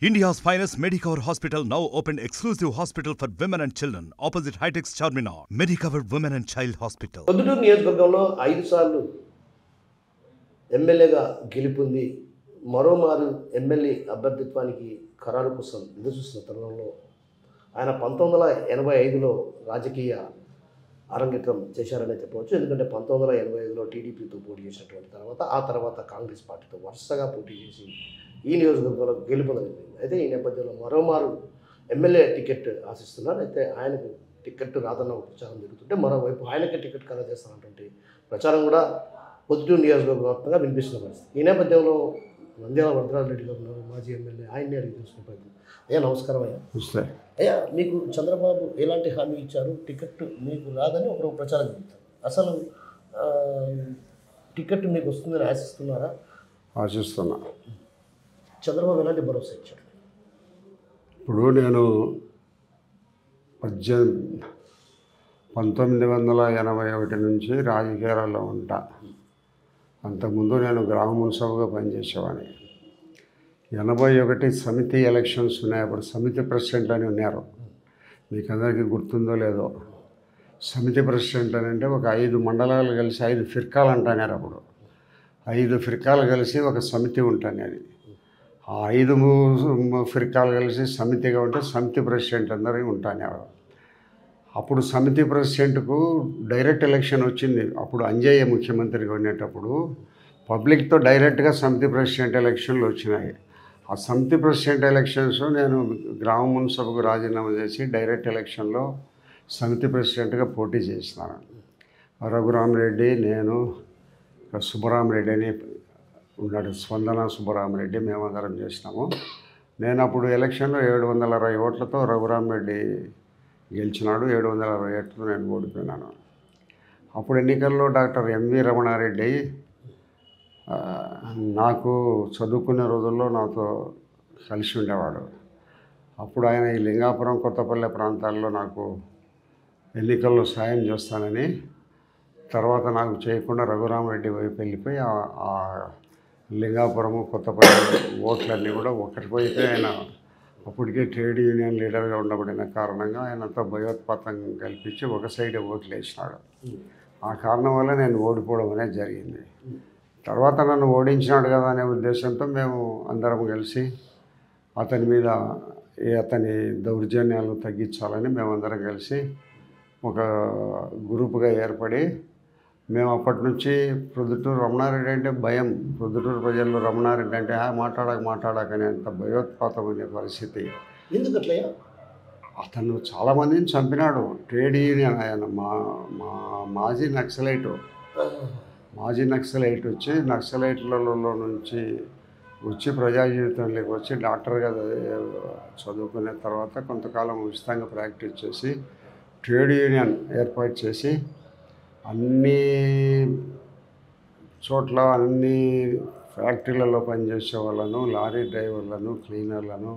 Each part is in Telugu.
India's finest Medicover Hospital now opened exclusive hospital for women and children opposite High-Tech Charminar. Medicover Women and Child Hospital. Proddatur నియోజకవర్గంలో 5 సార్లు ఎమ్మెల్యేగా గెలుపొంది మరోమారు ఎమ్మెల్యే అభ్యర్థిత్వానికి ఖరారు కోసం ఎదురుచూస్తున్న తరుణంలో ఆయన 1985లో రాజకీయ అరంగేట్రం చేశారనే చెప్పవచ్చు. ఎందుకంటే 1985లో టీడీపీతో పోటీ చేసినటువంటి తర్వాత కాంగ్రెస్ పార్టీతో వరుసగా పోటీ చేసి ఈ నియోజకవర్గంలో గెలుపొందగలిగింది. అయితే ఈ నేపథ్యంలో మరోమారు ఎమ్మెల్యే టికెట్ ఆశిస్తున్నారు. అయితే ఆయనకు టికెట్ రాదన్న ఒక ప్రచారం జరుగుతుంటే మరోవైపు ఆయనకే టికెట్ ఖరారు చేస్తున్నటువంటి ప్రచారం కూడా పొద్దుటూరు నియోజకవర్గంగా వినిపిస్తున్న పరిస్థితి. ఈ నేపథ్యంలో నంద్యాల వరదరాజరెడ్డి గారు ఉన్నారు, మాజీ ఎమ్మెల్యే. ఆయన్ని అడిగి చూసుకునే ప్రయత్నం. అయ్యా నమస్కారం. అయ్యా మీకు చంద్రబాబు ఎలాంటి హామీ ఇచ్చారు? టికెట్ మీకు రాదని ఒక ప్రచారం జరుగుతుంది. అసలు టికెట్ మీకు వస్తుందని ఆశిస్తున్నారా? ఆశిస్తున్నా. చంద్రబాబు ఎలాంటి భరోసా ఇచ్చారు? ఇప్పుడు నేను 1981 నుంచి రాజకీయాలలో ఉంటా. అంతకుముందు నేను గ్రామ మున్సిపల్గా పనిచేసేవాడిని. 81 సమితి ఎలక్షన్స్ ఉన్నాయి. అప్పుడు సమితి ప్రెసిడెంట్ అని ఉన్నారు. మీకు అందరికీ గుర్తుందో లేదో. సమితి ప్రెసిడెంట్ అని అంటే ఒక 5 మండలాలు కలిసి 5 ఫిర్కాలు అంటున్నారు. అప్పుడు 5 ఫిర్కాలు కలిసి ఒక సమితి ఉంటుంది. ఆ 5 ఫిర్కాలు కలిసి సమితిగా ఉంటే సమితి ప్రెసిడెంట్ అందరూ ఉంటారు. అప్పుడు సమితి ప్రెసిడెంట్కు డైరెక్ట్ ఎలక్షన్ వచ్చింది. అప్పుడు అంజయ్య ముఖ్యమంత్రిగా ఉండేటప్పుడు పబ్లిక్తో డైరెక్ట్గా సమితి ప్రెసిడెంట్ ఎలక్షన్లు వచ్చినాయి. ఆ సమితి ప్రెసిడెంట్ ఎలక్షన్స్ నేను గ్రామ మున్సిపల్కు రాజీనామా చేసి డైరెక్ట్ ఎలక్షన్లో సమితి ప్రెసిడెంట్గా పోటీ చేసినాను. రఘురామరెడ్డి, నేను, సుబ్బరామరెడ్డి అని ఉన్నాడు, స్పందన సుబ్బరామరెడ్డి, మేమందరం చేసినాము. నేను అప్పుడు ఎలక్షన్లో 760 ఓట్లతో రఘురామరెడ్డి గెలిచినాడు. 760 ఓట్లతో నేను ఓడిపోయినాను. అప్పుడు ఎన్నికల్లో డాక్టర్ ఎంవి రమణారెడ్డి నాకు చదువుకునే రోజుల్లో నాతో కలిసి ఉండేవాడు. అప్పుడు ఆయన ఈ లింగాపురం, కొత్తపల్లె ప్రాంతాల్లో నాకు ఎన్నికల్లో సాయం చేస్తానని తర్వాత నాకు చేయకుండా రఘురామరెడ్డి వైపు వెళ్ళిపోయి ఆ లింగాపురము, కొత్తపల్లి ఓట్లన్నీ కూడా ఒకటి వైపే ఆయన అప్పటికే ట్రేడ్ యూనియన్ లీడర్గా ఉండబడిన కారణంగా ఆయనంతా భయోత్పాతం కల్పించి ఒక సైడే ఓట్లు వేసినాడు. ఆ కారణం వల్ల నేను ఓడిపోవడం అనేది జరిగింది. తర్వాత నన్ను ఓడించినాడు కదా అనే ఉద్దేశంతో మేము అందరం కలిసి అతని మీద అతని దౌర్జన్యాలను తగ్గించాలని మేమందరం కలిసి ఒక గ్రూపుగా ఏర్పడి మేము అప్పటి నుంచి ప్రొద్దుటూరు రమణారెడ్డి అంటే భయం. ప్రొద్దుటూరు ప్రజల్లో రమణారెడ్డి అంటే మాట్లాడకనే అంత భయోత్పాతం అనే పరిస్థితి. ఎందుకట్లయ్యా? అతను చాలామందిని చంపినాడు. ట్రేడ్ యూనియన్ ఆయన మాజీ నక్సలైట్ వచ్చి నక్సలైట్లలో నుంచి వచ్చి ప్రజా జీవితంలోకి వచ్చి డాక్టర్గా చదువుకునే తర్వాత కొంతకాలం ఉచితంగా ప్రాక్టీస్ చేసి ట్రేడ్ యూనియన్ ఏర్పాటు చేసి అన్ని చోట్ల అన్ని ఫ్యాక్టరీలలో పనిచేసే వాళ్ళను, లారీ డ్రైవర్లను, క్లీనర్లను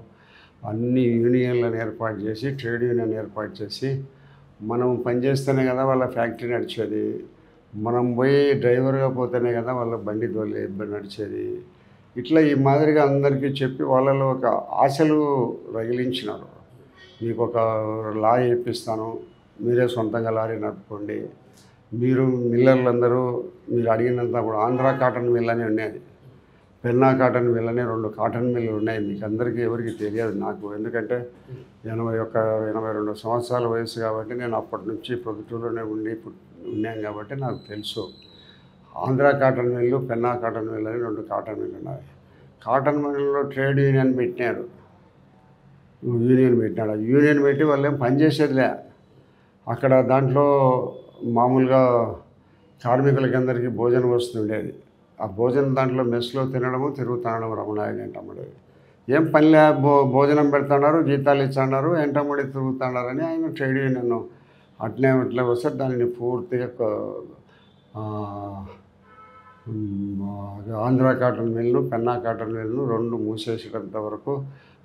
అన్ని యూనియన్లను ఏర్పాటు చేసి ట్రేడ్ యూనియన్ ఏర్పాటు చేసి మనం పనిచేస్తేనే కదా వాళ్ళ ఫ్యాక్టరీ నడిచేది, మనం పోయి డ్రైవర్గా పోతేనే కదా వాళ్ళ బండి తోలి నడిచేది. ఇట్లా ఈ మాదిరిగా అందరికీ చెప్పి వాళ్ళలో ఒక ఆశలు రగిలించినారు. మీకు ఒక లారీ ఇప్పిస్తాను, మీరే సొంతంగా లారీ నడుపుకోండి, మీరు మిల్లర్లందరూ మీరు అడిగినంత. అప్పుడు ఆంధ్ర కాటన్ మిల్ అని ఉండేది, పెన్నా కాటన్ మిల్ అని 2 కాటన్ మిల్లు ఉన్నాయి. మీకు అందరికీ ఎవరికి తెలియదు. నాకు ఎందుకంటే 82 సంవత్సరాల వయసు కాబట్టి నేను అప్పటి నుంచి ప్రొద్దుటూరులోనే ఉన్నాను కాబట్టి నాకు తెలుసు. Andhra cotton mill, Penna cotton mill అని 2 కాటన్ మిల్లు ఉన్నాయి. కాటన్ మిల్లులో ట్రేడ్ యూనియన్ పెట్టినాడు. యూనియన్ పెట్టి వాళ్ళు ఏం పనిచేసేదిలే. అక్కడ దాంట్లో మామూలుగా కార్మికులకి అందరికీ భోజనం వస్తుండేది. ఆ భోజనం దాంట్లో మెస్లో తిరుగుతాడము రమణారెడ్డి ఎంటమ్మడి. ఏం పనిలే, భోజనం పెడుతున్నారు, జీతాలు ఇస్తున్నారు, ఎంటమ్మడి తిరుగుతున్నారని ఆయన ట్రేడ్ యూనియన్ అట్లే వస్తే దానిని పూర్తిగా Andhra cotton mill, Penna cotton mill 2 మూసేసేటంత వరకు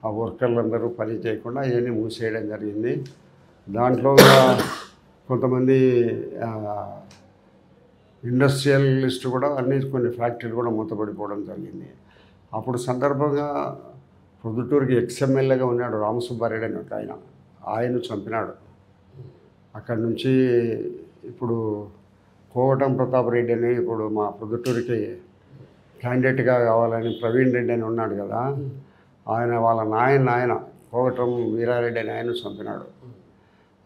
ఆ వర్కర్లందరూ పని చేయకుండా అవన్నీ మూసేయడం జరిగింది. దాంట్లో కొంతమంది ఇండస్ట్రియలిస్ట్ కూడా కొన్ని ఫ్యాక్టరీలు కూడా మూతపడిపోవడం జరిగింది. అప్పుడు సందర్భంగా ప్రొద్దుటూరుకి ఎక్స్ఎమ్మెల్యేగా ఉన్నాడు రామసుబ్బారెడ్డి అని ఒక ఆయన చంపినాడు. అక్కడి నుంచి ఇప్పుడు కోవటం ప్రతాప్ రెడ్డి అని ఇప్పుడు మా ప్రొద్దుటూరికి క్యాండిడేట్గా కావాలని ప్రవీణ్ రెడ్డి అని ఉన్నాడు కదా, వాళ్ళ నాయన కోవటం వీరారెడ్డి అని ఆయన చంపినాడు.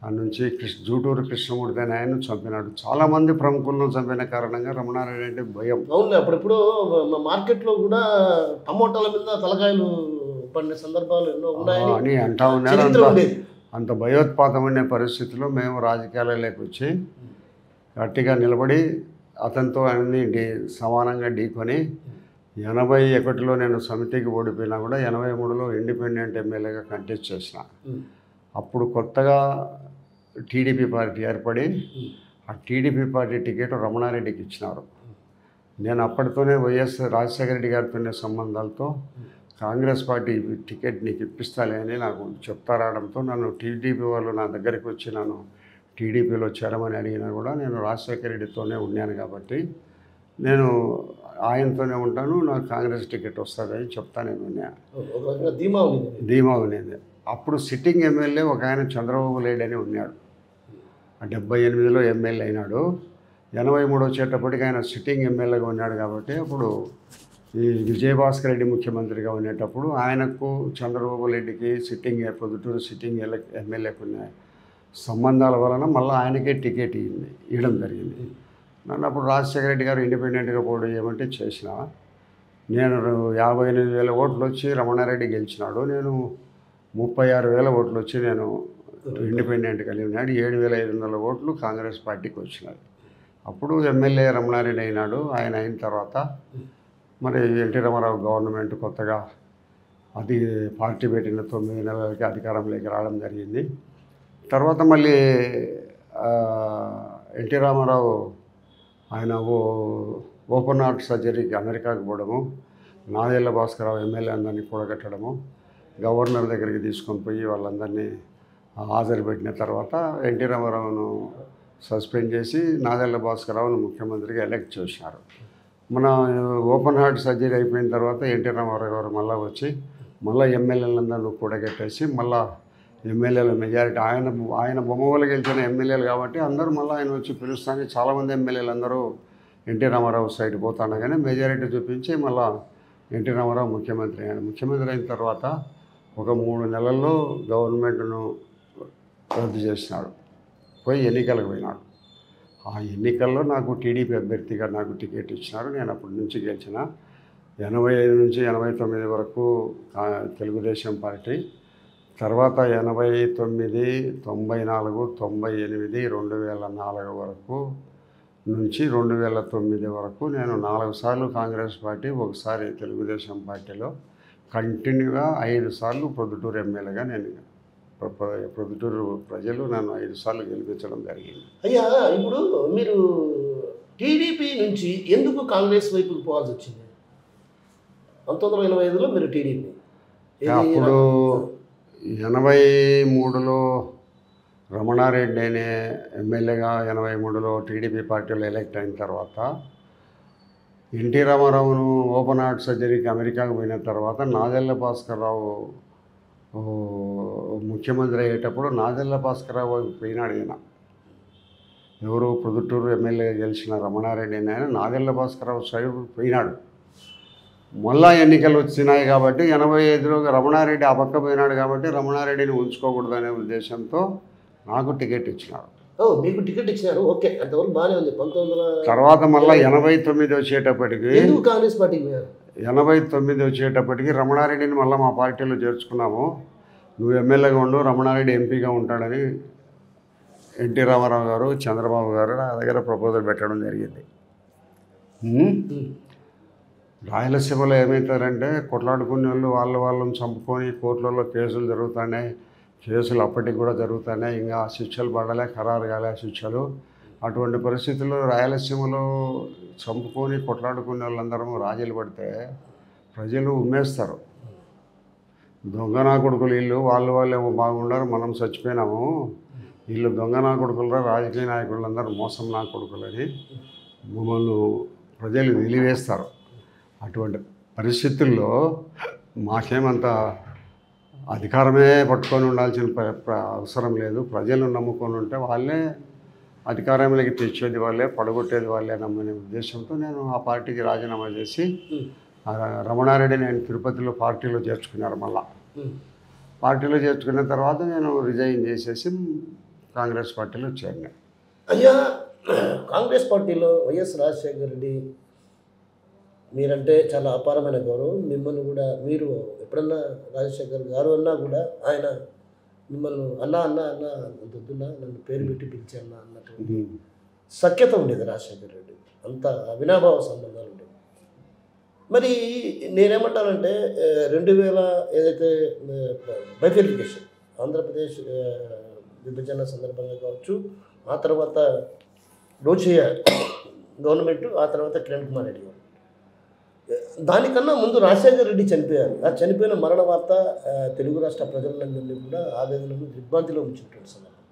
ఆ నుంచి జూటూరు కృష్ణమూర్తి అని ఆయన చంపినాడు. చాలామంది ప్రముఖులను చంపిన కారణంగా రమణారెడ్డి అంటే భయం. అవును, అప్పుడెప్పుడు మార్కెట్లో కూడా టమోటాల మీద తలకాయలు పడిన సందర్భాలు ఎన్నో అని అంటా ఉన్నారు. అంత భయోత్పాతమైన పరిస్థితిలో మేము రాజకీయాలలోకి వచ్చి గట్టిగా నిలబడి అతనితో అన్ని సమానంగా ఢీకొని 81లో నేను సమితికి ఓడిపోయినా కూడా 83లో ఇండిపెండెంట్ ఎమ్మెల్యేగా కంటెస్ట్ చేసిన. అప్పుడు కొత్తగా టీడీపీ పార్టీ ఏర్పడి ఆ టీడీపీ పార్టీ టికెట్ రమణారెడ్డికి ఇచ్చినారు. నేను అప్పటితోనే వైఎస్ రాజశేఖర రెడ్డి గారితోనే సంబంధాలతో కాంగ్రెస్ పార్టీ టికెట్ నీకు ఇప్పిస్తాలే అని నాకు చెప్తా రావడంతో నన్ను టీడీపీ వాళ్ళు నా దగ్గరికి వచ్చి నన్ను టీడీపీలో చేరమని అడిగినా కూడా నేను రాజశేఖర రెడ్డితోనే ఉన్నాను కాబట్టి నేను ఆయనతోనే ఉంటాను, నాకు కాంగ్రెస్ టికెట్ వస్తుందని చెప్తా నేను ఉన్నా. ధీమా ఉండేది. అప్పుడు సిట్టింగ్ ఎమ్మెల్యే ఒక ఆయన చంద్రబాబు నాయుడు అని ఉన్నాడు. 78లో ఎమ్మెల్యే అయినాడు. 83 వచ్చేటప్పటికి ఆయన సిట్టింగ్ ఎమ్మెల్యేగా ఉన్నాడు కాబట్టి అప్పుడు ఈ విజయభాస్కర్ రెడ్డి ముఖ్యమంత్రిగా ఉండేటప్పుడు ఆయనకు చంద్రబాబు నాయుడికి ప్రొద్దుటూరు సిట్టింగ్ ఎమ్మెల్యేకు ఉన్న సంబంధాల వలన మళ్ళీ ఆయనకే టికెట్ ఇవ్వడం జరిగింది. నన్ను అప్పుడు రాజశేఖర రెడ్డి గారు ఇండిపెండెంట్గా పోటీ చేయమంటే చేసిన. నేను 58,000 ఓట్లు వచ్చి రమణారెడ్డి గెలిచినాడు. నేను 36,000 ఓట్లు వచ్చి నేను ఇండిపెండెంట్గా ఉన్నాడు. 7,500 ఓట్లు కాంగ్రెస్ పార్టీకి వచ్చినాయి. అప్పుడు ఎమ్మెల్యే రమణారెడ్డి అయినాడు. ఆయన అయిన తర్వాత మరి ఎన్టీ రామారావు గవర్నమెంట్ కొత్తగా అది పార్టీ పెట్టిన 9 నెలలకి అధికారంలోకి రావడం జరిగింది. తర్వాత మళ్ళీ ఎన్టీ రామారావు ఆయన ఓపెన్ హార్ట్ సర్జరీకి అమెరికాకు పోవడము, నాదెళ్ల భాస్కరరావు ఎమ్మెల్యే అందరినీ కూడగట్టడము, గవర్నర్ దగ్గరికి తీసుకొని పోయి వాళ్ళందరినీ హాజరు పెట్టిన తర్వాత ఎన్టీ రామారావును సస్పెండ్ చేసి నాదెళ్ల భాస్కరరావును ముఖ్యమంత్రిగా ఎలక్ట్ చేసినారు. మన ఓపెన్ హార్ట్ సర్జరీ అయిపోయిన తర్వాత ఎన్టీ రామారావు గారు మళ్ళీ వచ్చి మళ్ళీ ఎమ్మెల్యేలందరూ కూడగట్టేసి మళ్ళీ ఎమ్మెల్యేల మెజారిటీ ఆయన బొమ్మలు గెలిచిన ఎమ్మెల్యేలు కాబట్టి అందరూ మళ్ళీ ఆయన వచ్చి పిలుస్తానే చాలామంది ఎమ్మెల్యేలు అందరూ ఎన్టీ రామారావు సైడ్ పోతానగానే మెజారిటీ చూపించి మళ్ళీ ఎన్టీ రామారావు ముఖ్యమంత్రి అయ్యాడు. ముఖ్యమంత్రి అయిన తర్వాత ఒక 3 నెలల్లో గవర్నమెంట్ను రద్దు చేసినాడు. పోయి ఎన్నికలకు పోయినాడు. ఆ ఎన్నికల్లో నాకు టీడీపీ అభ్యర్థిగా నాకు టికెట్ ఇచ్చినారు. నేను అప్పటి నుంచి గెలిచిన. 85 నుంచి 89 వరకు తెలుగుదేశం పార్టీ, తర్వాత 89, 94, 98, 2004 వరకు నుంచి 2009 వరకు నేను 4 సార్లు కాంగ్రెస్ పార్టీ, ఒకసారి తెలుగుదేశం పార్టీలో కంటిన్యూగా 5 సార్లు ప్రొద్దుటూరు ఎమ్మెల్యేగా నేను ప్రొద్దుటూరు ప్రజలు నన్ను 5 సార్లు గెలిపించడం జరిగింది. అయ్యా, ఇప్పుడు మీరు టీడీపీ నుంచి ఎందుకు కాంగ్రెస్ వైపుకి పోవాల్సి వచ్చింది? 1985లో మీరు టీడీపీ, అప్పుడు 83లో రమణారెడ్డి అనే ఎమ్మెల్యేగా 83లో టీడీపీ పార్టీలో ఎలక్ట్ అయిన తర్వాత ఎన్టీ రామారావును ఓపెన్ హార్ట్ సర్జరీకి అమెరికాకు పోయిన తర్వాత నాదెళ్ల భాస్కరరావు ముఖ్యమంత్రి అయ్యేటప్పుడు నాదెళ్ల భాస్కరరావు పోయినాడు. ఈయన ఎవరు ప్రొద్దుటూరు ఎమ్మెల్యేగా గెలిచిన రమణారెడ్డి అని ఆయన నాదెళ్ల భాస్కరరావు సైడ్ పోయినాడు. మళ్ళా ఎన్నికలు వచ్చినాయి కాబట్టి 85లో రమణారెడ్డి ఆ పక్క పోయినాడు కాబట్టి రమణారెడ్డిని ఉంచుకోకూడదనే ఉద్దేశంతో నాకు టికెట్ ఇచ్చినారు. మీకు టికెట్ ఇచ్చినారు, ఓకే, అంతవరకు బాగానే ఉంది. 1900 తర్వాత మళ్ళీ 89 వచ్చేటప్పటికి కాంగ్రెస్ పార్టీకి 89 వచ్చేటప్పటికి రమణారెడ్డిని మళ్ళీ మా పార్టీలో చేర్చుకున్నాము. నువ్వు ఎమ్మెల్యేగా ఉండు, రమణారెడ్డి ఎంపీగా ఉంటాడని ఎన్టీ రామారావు గారు, చంద్రబాబు గారు నా దగ్గర ప్రపోజల్ పెట్టడం జరిగింది. రాయలసీమలో ఏమవుతారంటే కొట్లాడుకునే వాళ్ళు వాళ్ళని చంపుకొని కోర్టులలో కేసులు జరుగుతున్నాయి. కేసులు అప్పటికి కూడా జరుగుతున్నాయి. ఇంకా శిక్షలు పడలే, ఖరారు కాలే శిక్షలు. అటువంటి పరిస్థితుల్లో రాయలసీమలో చంపుకొని కొట్లాడుకునే వాళ్ళందరూ రాజీలు పడితే ప్రజలు ఉమ్మేస్తారు. దొంగనా కొడుకులు వీళ్ళు, వాళ్ళేమో బాగుండారు, మనం చచ్చిపోయినాము, వీళ్ళు దొంగనా కొడుకులరా, రాజకీయ నాయకులందరూ మోసం నా కొడుకులని మమ్మల్ని ప్రజలు వెలివేస్తారు. అటువంటి పరిస్థితుల్లో మాకేమంత అధికారమే పట్టుకొని ఉండాల్సిన అవసరం లేదు. ప్రజలను నమ్ముకొని ఉంటే వాళ్ళే అధికారంలోకి తెచ్చేది వాళ్ళే, పడగొట్టేది వాళ్ళే నమ్మనే ఉద్దేశంతో నేను ఆ పార్టీకి రాజీనామా చేసి రమణారెడ్డి నేను తిరుపతిలో పార్టీలో చేర్చుకున్నారు. మళ్ళా పార్టీలో చేర్చుకున్న తర్వాత నేను రిజైన్ చేసేసి కాంగ్రెస్ పార్టీలో చేరినా. అయ్యా, కాంగ్రెస్ పార్టీలో వైఎస్ రాజశేఖర రెడ్డి మీరంటే చాలా అపారమైన గౌరవం. మిమ్మల్ని కూడా మీరు ఎప్పుడన్నా రాజశేఖర్ గారు అన్నా కూడా ఆయన మిమ్మల్ని అన్నా అన్నా అన్నా వద్దున్నా నన్ను పేరు పెట్టి పిలిచాన్న అన్నటువంటి సఖ్యత ఉండేది రాజశేఖర రెడ్డి. అంత అవినాభావ సంబంధాలు ఉండేవి. మరి నేనేమంటానంటే 2000 ఏదైతే బైఫికేషన్ ఆంధ్రప్రదేశ్ విభజన సందర్భంగా కావచ్చు, ఆ తర్వాత రోచయ్య గవర్నమెంట్, ఆ తర్వాత కిరణ్ కుమార్ రెడ్డి గారు, దానికన్నా ముందు రాజశేఖర రెడ్డి చనిపోయారు. ఆ చనిపోయిన మరణ వార్త తెలుగు రాష్ట్ర ప్రజలందరినీ కూడా ఆవేదనను దిగ్భ్రాంతిలో ఉంచినటువంటి సందర్భం.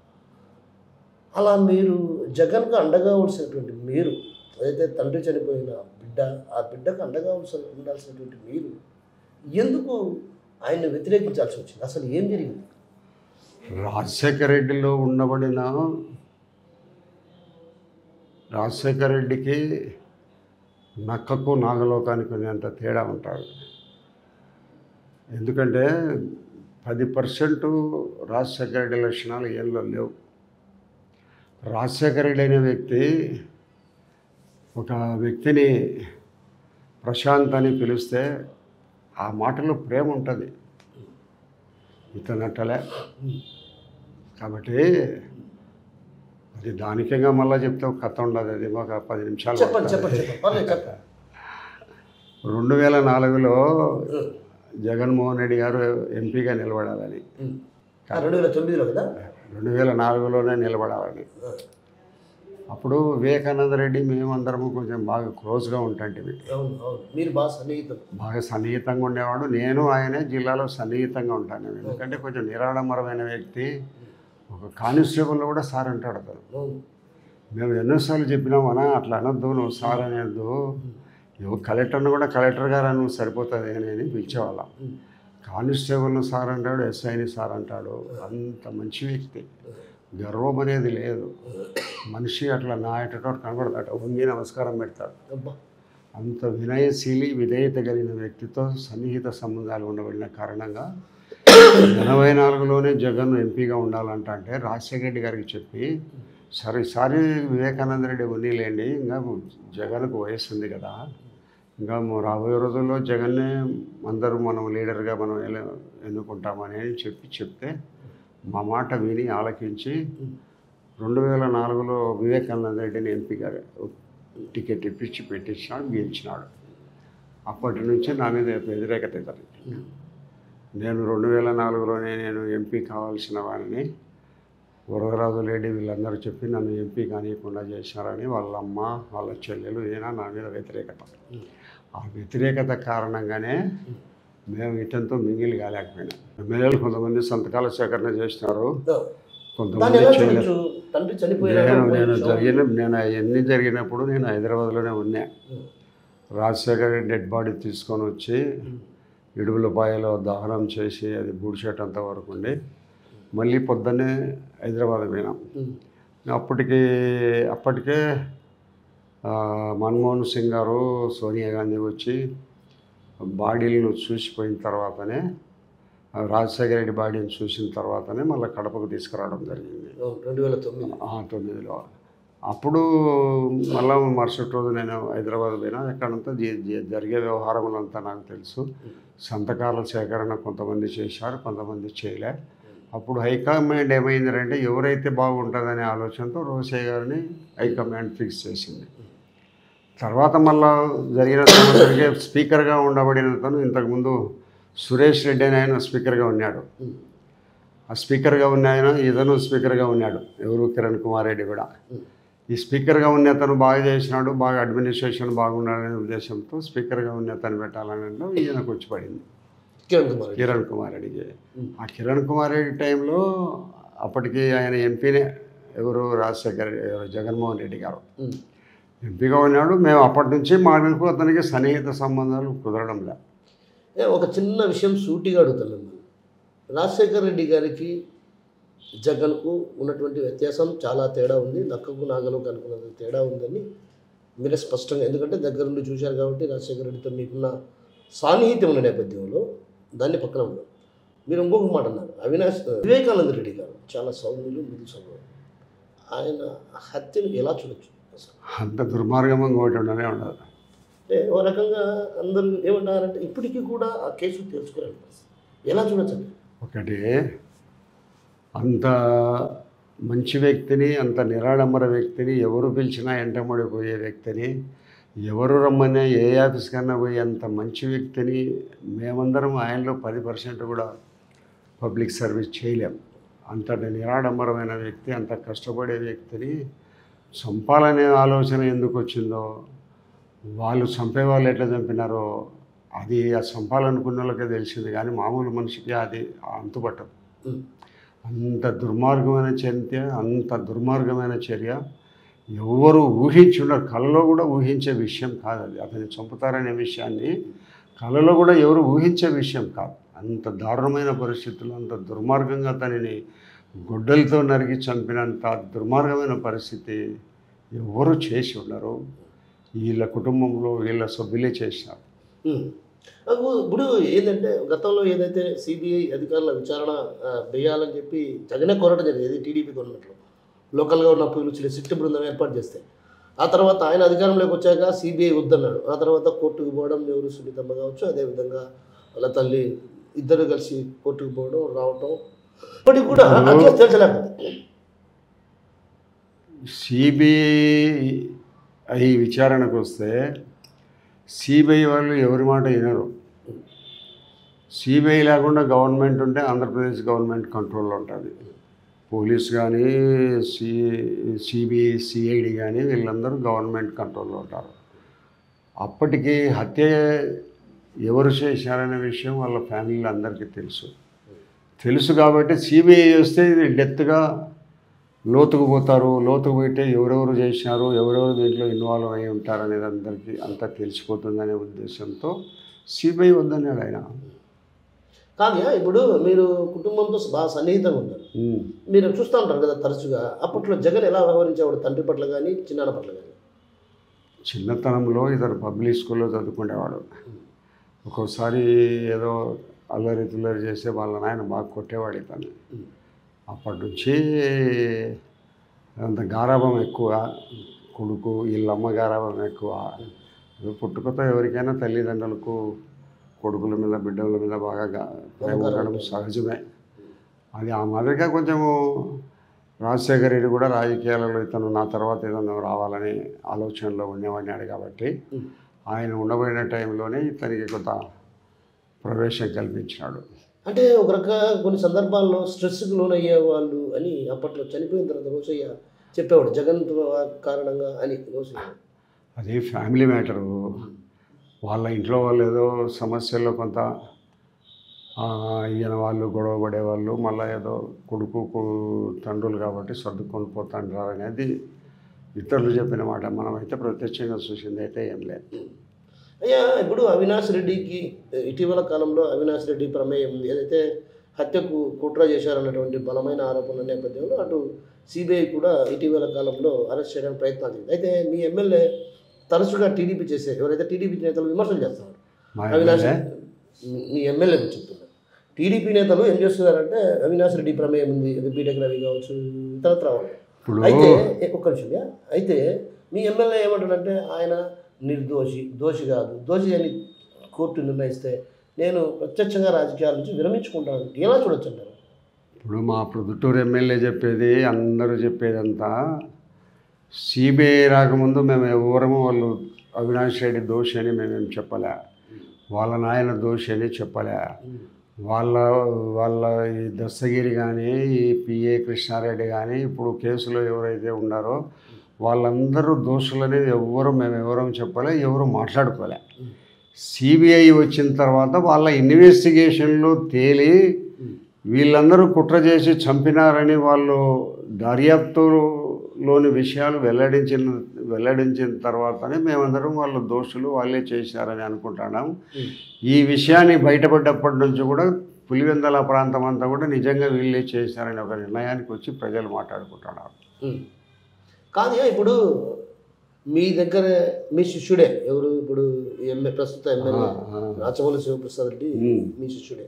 అలా మీరు జగన్కు అండగా ఉండాల్సినటువంటి మీరు, ఏదైతే తండ్రి చనిపోయిన బిడ్డ, ఆ బిడ్డకు అండగా ఉండాల్సినటువంటి మీరు ఎందుకు ఆయన్ని వ్యతిరేకించాల్సి వచ్చింది? అసలు ఏం జరిగింది? రాజశేఖర రెడ్డిలో ఉండబడిన రాజశేఖర రెడ్డికి నక్కకు నాగలోకానికి అనేంత తేడా ఉంటాడు. ఎందుకంటే 10% రాజశేఖర రెడ్డి లక్షణాలు ఏళ్ళలో లేవు. రాజశేఖర రెడ్డి అనే వ్యక్తి ఒక వ్యక్తిని ప్రశాంత్ అని పిలిస్తే ఆ మాటలో ప్రేమ ఉంటుంది, ఇతనట్టలే. కాబట్టి అది దానికంగా మళ్ళీ చెప్తే ఒక కథ ఉండదు. అది ఒక 10 నిమిషాలు. 2004లో జగన్మోహన్ రెడ్డి గారు ఎంపీగా నిలబడాలని, 2004లోనే నిలబడాలని. అప్పుడు వివేకానంద రెడ్డి మేమందరము కొంచెం బాగా క్లోజ్గా ఉంటాంటివి. బాగా సన్నిహితంగా ఉండేవాడు. నేను ఆయనే జిల్లాలో సన్నిహితంగా ఉంటాను. ఎందుకంటే కొంచెం నిరాడంబరమైన వ్యక్తి. ఒక కానిస్టేబుల్లో కూడా సార్ అంటాడు అతను. మేము ఎన్నోసార్లు చెప్పినామన్నా అట్లా అనొద్దు, నువ్వు సార్ అనేద్దు, నువ్వు కలెక్టర్ను కూడా కలెక్టర్ గారు నువ్వు సరిపోతుంది అని పిలిచేవాళ్ళం. కానిస్టేబుల్ను సార్ అంటాడు, ఎస్ఐని సార్ అంటాడు. అంత మంచి వ్యక్తి. గర్వం అనేది లేదు. మనిషి అట్లా నా ఎటోటి కనబడతాడు, వంగి నమస్కారం పెడతాడు. అంత వినయశీలి, విధేయత కలిగిన వ్యక్తితో సన్నిహిత సంబంధాలు ఉండబడిన కారణంగా 84లోనే జగన్ ఎంపీగా ఉండాలంట. అంటే రాజశేఖర రెడ్డి గారికి చెప్పి సరే ఈసారి వివేకానంద రెడ్డి ఉన్నీలేండి, ఇంకా జగన్కు వయసు ఉంది కదా, ఇంకా రాబోయే రోజుల్లో జగన్నే అందరూ మనం లీడర్గా మనం ఎన్నుకుంటామని చెప్తే మా మాట విని ఆలకించి 2004లో వివేకానంద రెడ్డిని ఎంపీగా టికెట్ ఇప్పించి పెట్టించినాడు, గెలిచినాడు. అప్పటి నుంచి నా మీద వ్యతిరేకత జరిగింది. నేను 2004లోనే నేను ఎంపీ కావాల్సిన వాడిని వరదరాజు రెడ్డి వీళ్ళందరూ చెప్పి నన్ను ఎంపీ కానియకుండా చేశారని వాళ్ళ అమ్మ, వాళ్ళ చెల్లెలు ఈయన నా మీద వ్యతిరేకత. ఆ వ్యతిరేకత కారణంగానే మేము ఇతనితో మింగిలి కాలేకపోయినా. ఎమ్మెల్యేలు కొంతమంది సంతకాల సేకరణ చేసినారు, కొంతమంది చేయలేదు. నేను అవన్నీ జరిగినప్పుడు నేను హైదరాబాద్లోనే ఉన్నా. రాజశేఖర రెడ్డి డెడ్ బాడీ తీసుకొని వచ్చి ఇడుగులపాయలో దహనం చేసి అది బూడిచేటంత వరకు ఉండి మళ్ళీ పొద్దున్నే హైదరాబాద్ పోయినాం. అప్పటికే మన్మోహన్ సింగ్ గారు, సోనియా గాంధీ వచ్చి బాడీలను చూసిపోయిన తర్వాతనే, రాజశేఖర రెడ్డి బాడీని చూసిన తర్వాతనే మళ్ళీ కడపకు తీసుకురావడం జరిగింది 2009లో. అప్పుడు మళ్ళీ మరుసటి రోజు నేను హైదరాబాద్ పోయినా. ఎక్కడంతా జరిగే వ్యవహారములంతా నాకు తెలుసు. సంతకాల సేకరణ కొంతమంది చేశారు, కొంతమంది చేయలే. అప్పుడు హైకమాండ్ ఏమైందంటే ఎవరైతే బాగుంటుందనే ఆలోచనతో రోసయ్య గారిని హైకమాండ్ ఫిక్స్ చేసింది. తర్వాత మళ్ళా జరిగిన సంవత్సరానికి స్పీకర్గా ఉండబడిన తను ఇంతకుముందు సురేష్ రెడ్డి అని ఆయన స్పీకర్గా ఉన్నాడు. ఆ స్పీకర్గా ఉన్న ఆయన ఇతను స్పీకర్గా ఉన్నాడు. ఎవరు? కిరణ్ కుమార్ రెడ్డి కూడా. ఈ స్పీకర్గా ఉన్న అతను బాగా చేసినాడు, బాగా అడ్మినిస్ట్రేషన్ బాగున్నాడనే ఉద్దేశంతో స్పీకర్గా ఉన్న అతను పెట్టాలని ఈయనకు వచ్చి పడింది కిరణ్ కుమార్ రెడ్డికి. ఆ కిరణ్ కుమార్ రెడ్డి టైంలో అప్పటికి ఆయన ఎంపీనే. ఎవరు? రాజశేఖర్, జగన్మోహన్ రెడ్డి గారు ఎంపీగా ఉన్నాడు. మేము అప్పటి నుంచి మాకు అతనికి సన్నిహిత సంబంధాలు కుదరడం లేదు. ఒక చిన్న విషయం సూటిగా అడుగుతాను. రాజశేఖర రెడ్డి గారికి జగన్కు ఉన్నటువంటి వ్యత్యాసం చాలా తేడా ఉంది, నక్కకు నాగలకు అనుకున్నది తేడా ఉందని మీరే స్పష్టంగా, ఎందుకంటే దగ్గర నుండి చూశారు కాబట్టి రాజశేఖర రెడ్డితో మీకున్న సాన్నిహిత్యం ఉన్న నేపథ్యంలో దాన్ని పక్కన ఉన్నారు. మీరు ఇంకొక మాట అన్నారు, వివేకానంద రెడ్డి గారు చాలా సౌమ్యులు, మృదు స్వభావం. ఆయన హత్యను ఎలా చూడొచ్చు? అంత దుర్మార్గం ఇంకోటి ఉండనే ఉండదు. అంటే ఓ రకంగా అందరూ ఏమంటారంటే ఇప్పటికీ కూడా ఆ కేసు తెలుసుకోలేని పరిస్థితి, ఎలా చూడొచ్చండి? ఒకటి, అంత మంచి వ్యక్తిని, అంత నిరాడంబర వ్యక్తిని, ఎవరు పిలిచినా ఎంటమడిపోయే వ్యక్తిని, ఎవరు రమ్మన్నా ఏ ఆఫీస్ కన్నా పోయి అంత మంచి వ్యక్తిని మేమందరం ఆయనలో 10% కూడా పబ్లిక్ సర్వీస్ చేయలేం. అంత నిరాడంబరమైన వ్యక్తి, అంత కష్టపడే వ్యక్తిని చంపాలనే ఆలోచన ఎందుకు వచ్చిందో, వాళ్ళు చంపేవాళ్ళు ఎట్లా చంపినారో అది ఆ చంపాలనుకున్న వాళ్ళకే తెలిసింది, కానీ మామూలు మనిషికి అది అంతుపట్టదు. అంత దుర్మార్గమైన చర్య ఎవరు ఊహించుండరు, కళలో కూడా ఊహించే విషయం కాదు అది. అతన్ని చంపుతారనే విషయాన్ని కళలో కూడా ఎవరు ఊహించే విషయం కాదు. అంత దారుణమైన పరిస్థితులు, అంత దుర్మార్గంగా అతనిని గొడ్డలతో నరికి చంపినంత దుర్మార్గమైన పరిస్థితి ఎవరు చేసి ఉండరు. వీళ్ళ కుటుంబంలో వీళ్ళ సభ్యులే చేసినారు. ఇప్పుడు ఏంటంటే గతంలో ఏదైతే సిబిఐ అధికారుల విచారణ వేయాలని చెప్పి జగనే కోరటం జరిగేది, టీడీపీ గవర్నమెంట్లో లోకల్గా ఉన్న పోలీసులు సిట్ బృందం ఏర్పాటు చేస్తే, ఆ తర్వాత ఆయన అధికారంలోకి వచ్చాక సిబిఐ వద్దన్నాడు. ఆ తర్వాత కోర్టుకు పోవడం, ఎవరు సునీతమ్మ కావచ్చు, అదేవిధంగా వాళ్ళ తల్లి ఇద్దరు కలిసి కోర్టుకు పోవడం రావటం, ఇప్పటికి కూడా తెలుసలేకపోతే సిబిఐ విచారణకు వస్తే సిబిఐ వాళ్ళు ఎవరి మాట వినరు. సిబిఐ లేకుండా గవర్నమెంట్ ఉంటే ఆంధ్రప్రదేశ్ గవర్నమెంట్ కంట్రోల్లో ఉంటుంది. పోలీస్ కానీ సిబిఐ సిఐడి కానీ వీళ్ళందరూ గవర్నమెంట్ కంట్రోల్లో ఉంటారు. అప్పటికి హత్య ఎవరు చేశారనే విషయం వాళ్ళ ఫ్యామిలీలో అందరికీ తెలుసు కాబట్టి సిబిఐ వస్తే ఇది డెత్గా లోతుకు పోతారు. లోతుకు పోయితే ఎవరెవరు చేసినారు, ఎవరెవరు దీంట్లో ఇన్వాల్వ్ అయి ఉంటారు అనేది అందరికీ అంతా తెలిసిపోతుందనే ఉద్దేశంతో సిబిఐ వద్దన్నాడు ఆయన. కానీ ఇప్పుడు మీరు కుటుంబంతో బాగా సన్నిహితంగా ఉంటారు, మీరు చూస్తూ ఉంటారు కదా తరచుగా. అప్పట్లో జగన్ ఎలా వ్యవహరించేవాడు తండ్రి పట్ల కానీ చిన్నాన్న పట్ల కానీ? చిన్నతనంలో ఇతను పబ్లిక్ స్కూల్లో చదువుకునేవాడు. ఒక్కోసారి ఏదో అల్లరి తుల్లరి చేసే వాళ్ళ నాయన బాగా కొట్టేవాడు ఇతను. అప్పటి నుంచి అంత గారాభం ఎక్కువ, కొడుకు వీళ్ళమ్మ గారాభం ఎక్కువ. పుట్టుకతో ఎవరికైనా తల్లిదండ్రులకు కొడుకుల మీద బిడ్డల మీద బాగా ప్రేమ ఉండడం సహజమే. అది ఆ మాదిరిగా కొంచెము రాజశేఖర రెడ్డి కూడా రాజకీయాలలో ఇతను నా తర్వాత ఏదైనా రావాలని ఆలోచనలో ఉండేవాడినాడు కాబట్టి ఆయన ఉండబోయిన టైంలోనే ఇతనికి కొంత ప్రవేశం కల్పించినాడు. అంటే ఒక రకంగా కొన్ని సందర్భాల్లో స్ట్రెస్కి లోనయ్యే వాళ్ళు అని అప్పట్లో చనిపోయిన తర్వాత రోసయ్య చెప్పేవాడు, జగన్ కారణంగా అని. రోసయ్య అది ఫ్యామిలీ మ్యాటరు. వాళ్ళ ఇంట్లో వాళ్ళు ఏదో సమస్యల్లో కొంత ఈయన వాళ్ళు గొడవ పడేవాళ్ళు, మళ్ళీ ఏదో కొడుకు తండ్రులు కాబట్టి సర్దుకొని పోతాంటారు అనేది ఇతరులు చెప్పిన మాట. మనమైతే ప్రత్యక్షంగా చూసింది అయితే ఏం లేదు. అయ్యా, ఇప్పుడు అవినాష్ రెడ్డికి ఇటీవల కాలంలో అవినాష్ రెడ్డి ప్రమేయం ఏదైతే హత్యకు కుట్ర చేశారన్నటువంటి బలమైన ఆరోపణల నేపథ్యంలో అటు సిబిఐ కూడా ఇటీవల కాలంలో అరెస్ట్ చేయడానికి ప్రయత్నాలు చేసింది. అయితే మీ ఎమ్మెల్యే తరచుగా టీడీపీ చేసే ఎవరైతే టీడీపీ నేతలు విమర్శలు చేస్తున్నారు, అవినాష్ మీ ఎమ్మెల్యే చెప్తున్నారు, టీడీపీ నేతలు ఏం చేస్తున్నారంటే అవినాష్ రెడ్డి ప్రమేయం ఉంది, బీటెక్ రవి కావచ్చు, ఇతరత్ర. అయితే ఒక్క నిమిషం, అయితే మీ ఎమ్మెల్యే ఏమంటాడంటే ఆయన దోషి కాదు, దోషి అని కోర్టు నిర్ణయిస్తే నేను ప్రత్యక్షంగా రాజకీయాల నుంచి విరమించుకుంటాను, ఎలా చూడొచ్చు అంటారు? ఇప్పుడు మా ప్రొద్దుటూరు ఎమ్మెల్యే చెప్పేది, అందరూ చెప్పేదంతా సిబిఐ రాకముందు మేము ఎవరము వాళ్ళు అవినాష్ రెడ్డి దోషి అని మేమేం చెప్పలే, వాళ్ళ నాయన దోషి అని చెప్పలే. వాళ్ళ ఈ దస్తగిరి కానీ ఈ పిఏ కృష్ణారెడ్డి కానీ ఇప్పుడు కేసులో ఎవరైతే ఉన్నారో వాళ్ళందరూ దోషులని మేము ఎవరం చెప్పలే, ఎవరు మాట్లాడుకోలే. సిబిఐ వచ్చిన తర్వాత వాళ్ళ ఇన్వెస్టిగేషన్లో తేలి వీళ్ళందరూ కుట్ర చేసి చంపినారని వాళ్ళు దర్యాప్తులోని విషయాలు వెల్లడించిన తర్వాతనే మేమందరం వాళ్ళ దోషులు వాళ్ళే చేశారని అనుకుంటున్నాం. ఈ విషయాన్ని బయటపడ్డప్పటి నుంచి కూడా పులివెందల ప్రాంతం అంతా కూడా నిజంగా వీళ్ళే చేశారని ఒక నిర్ణయానికి వచ్చి ప్రజలు మాట్లాడుకుంటున్నారు. కాదు ఇప్పుడు మీ దగ్గర మీ శిష్యుడే ఎవరు ఇప్పుడు ప్రస్తుత ఎమ్మెల్యే రాచమల్లి శివప్రసాద్ రెడ్డి మీ శిష్యుడే.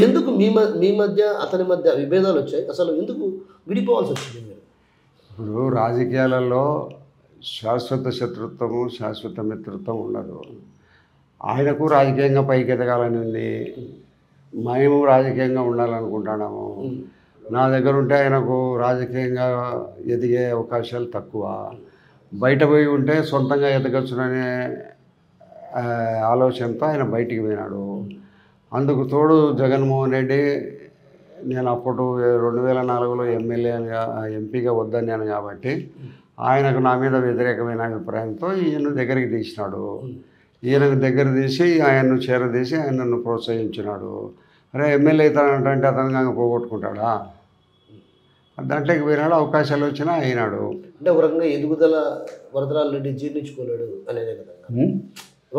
ఎందుకు మీ మధ్య అతని మధ్య విభేదాలు వచ్చాయి? అసలు ఎందుకు విడిపోవాల్సి వచ్చింది మీరు? ఇప్పుడు రాజకీయాలలో శాశ్వత శత్రుత్వము శాశ్వత మిత్రత్వం ఉండదు. ఆయనకు రాజకీయంగా పైకి ఎదగాలని ఉంది, మేము రాజకీయంగా ఉండాలనుకుంటున్నాము. నా దగ్గర ఉంటే ఆయనకు రాజకీయంగా ఎదిగే అవకాశాలు తక్కువ, బయట పోయి ఉంటే సొంతంగా ఎదగచ్చుననే ఆలోచనతో ఆయన బయటికి పోయినాడు. అందుకు తోడు జగన్మోహన్ రెడ్డి నేను అప్పుడు 2004లో ఎంపీగా వద్దన్నాను కాబట్టి ఆయనకు నా మీద వ్యతిరేకమైన అభిప్రాయంతో ఈయన దగ్గరికి తీసినాడు. ఈయనకు దగ్గర తీసి ఆయన్ను చేరదీసి ఆయన నన్ను ప్రోత్సహించినాడు. అరే ఎమ్మెల్యే అవుతానంటే అతను పోగొట్టుకుంటాడా? దాంట్లోకి పోయినాడు, అవకాశాలు వచ్చినా అయినాడు. అంటే ఒక రకంగా ఎదుగుదల వరదరాజు రెడ్డి జీర్ణించుకోలేడు అనేదే కదా,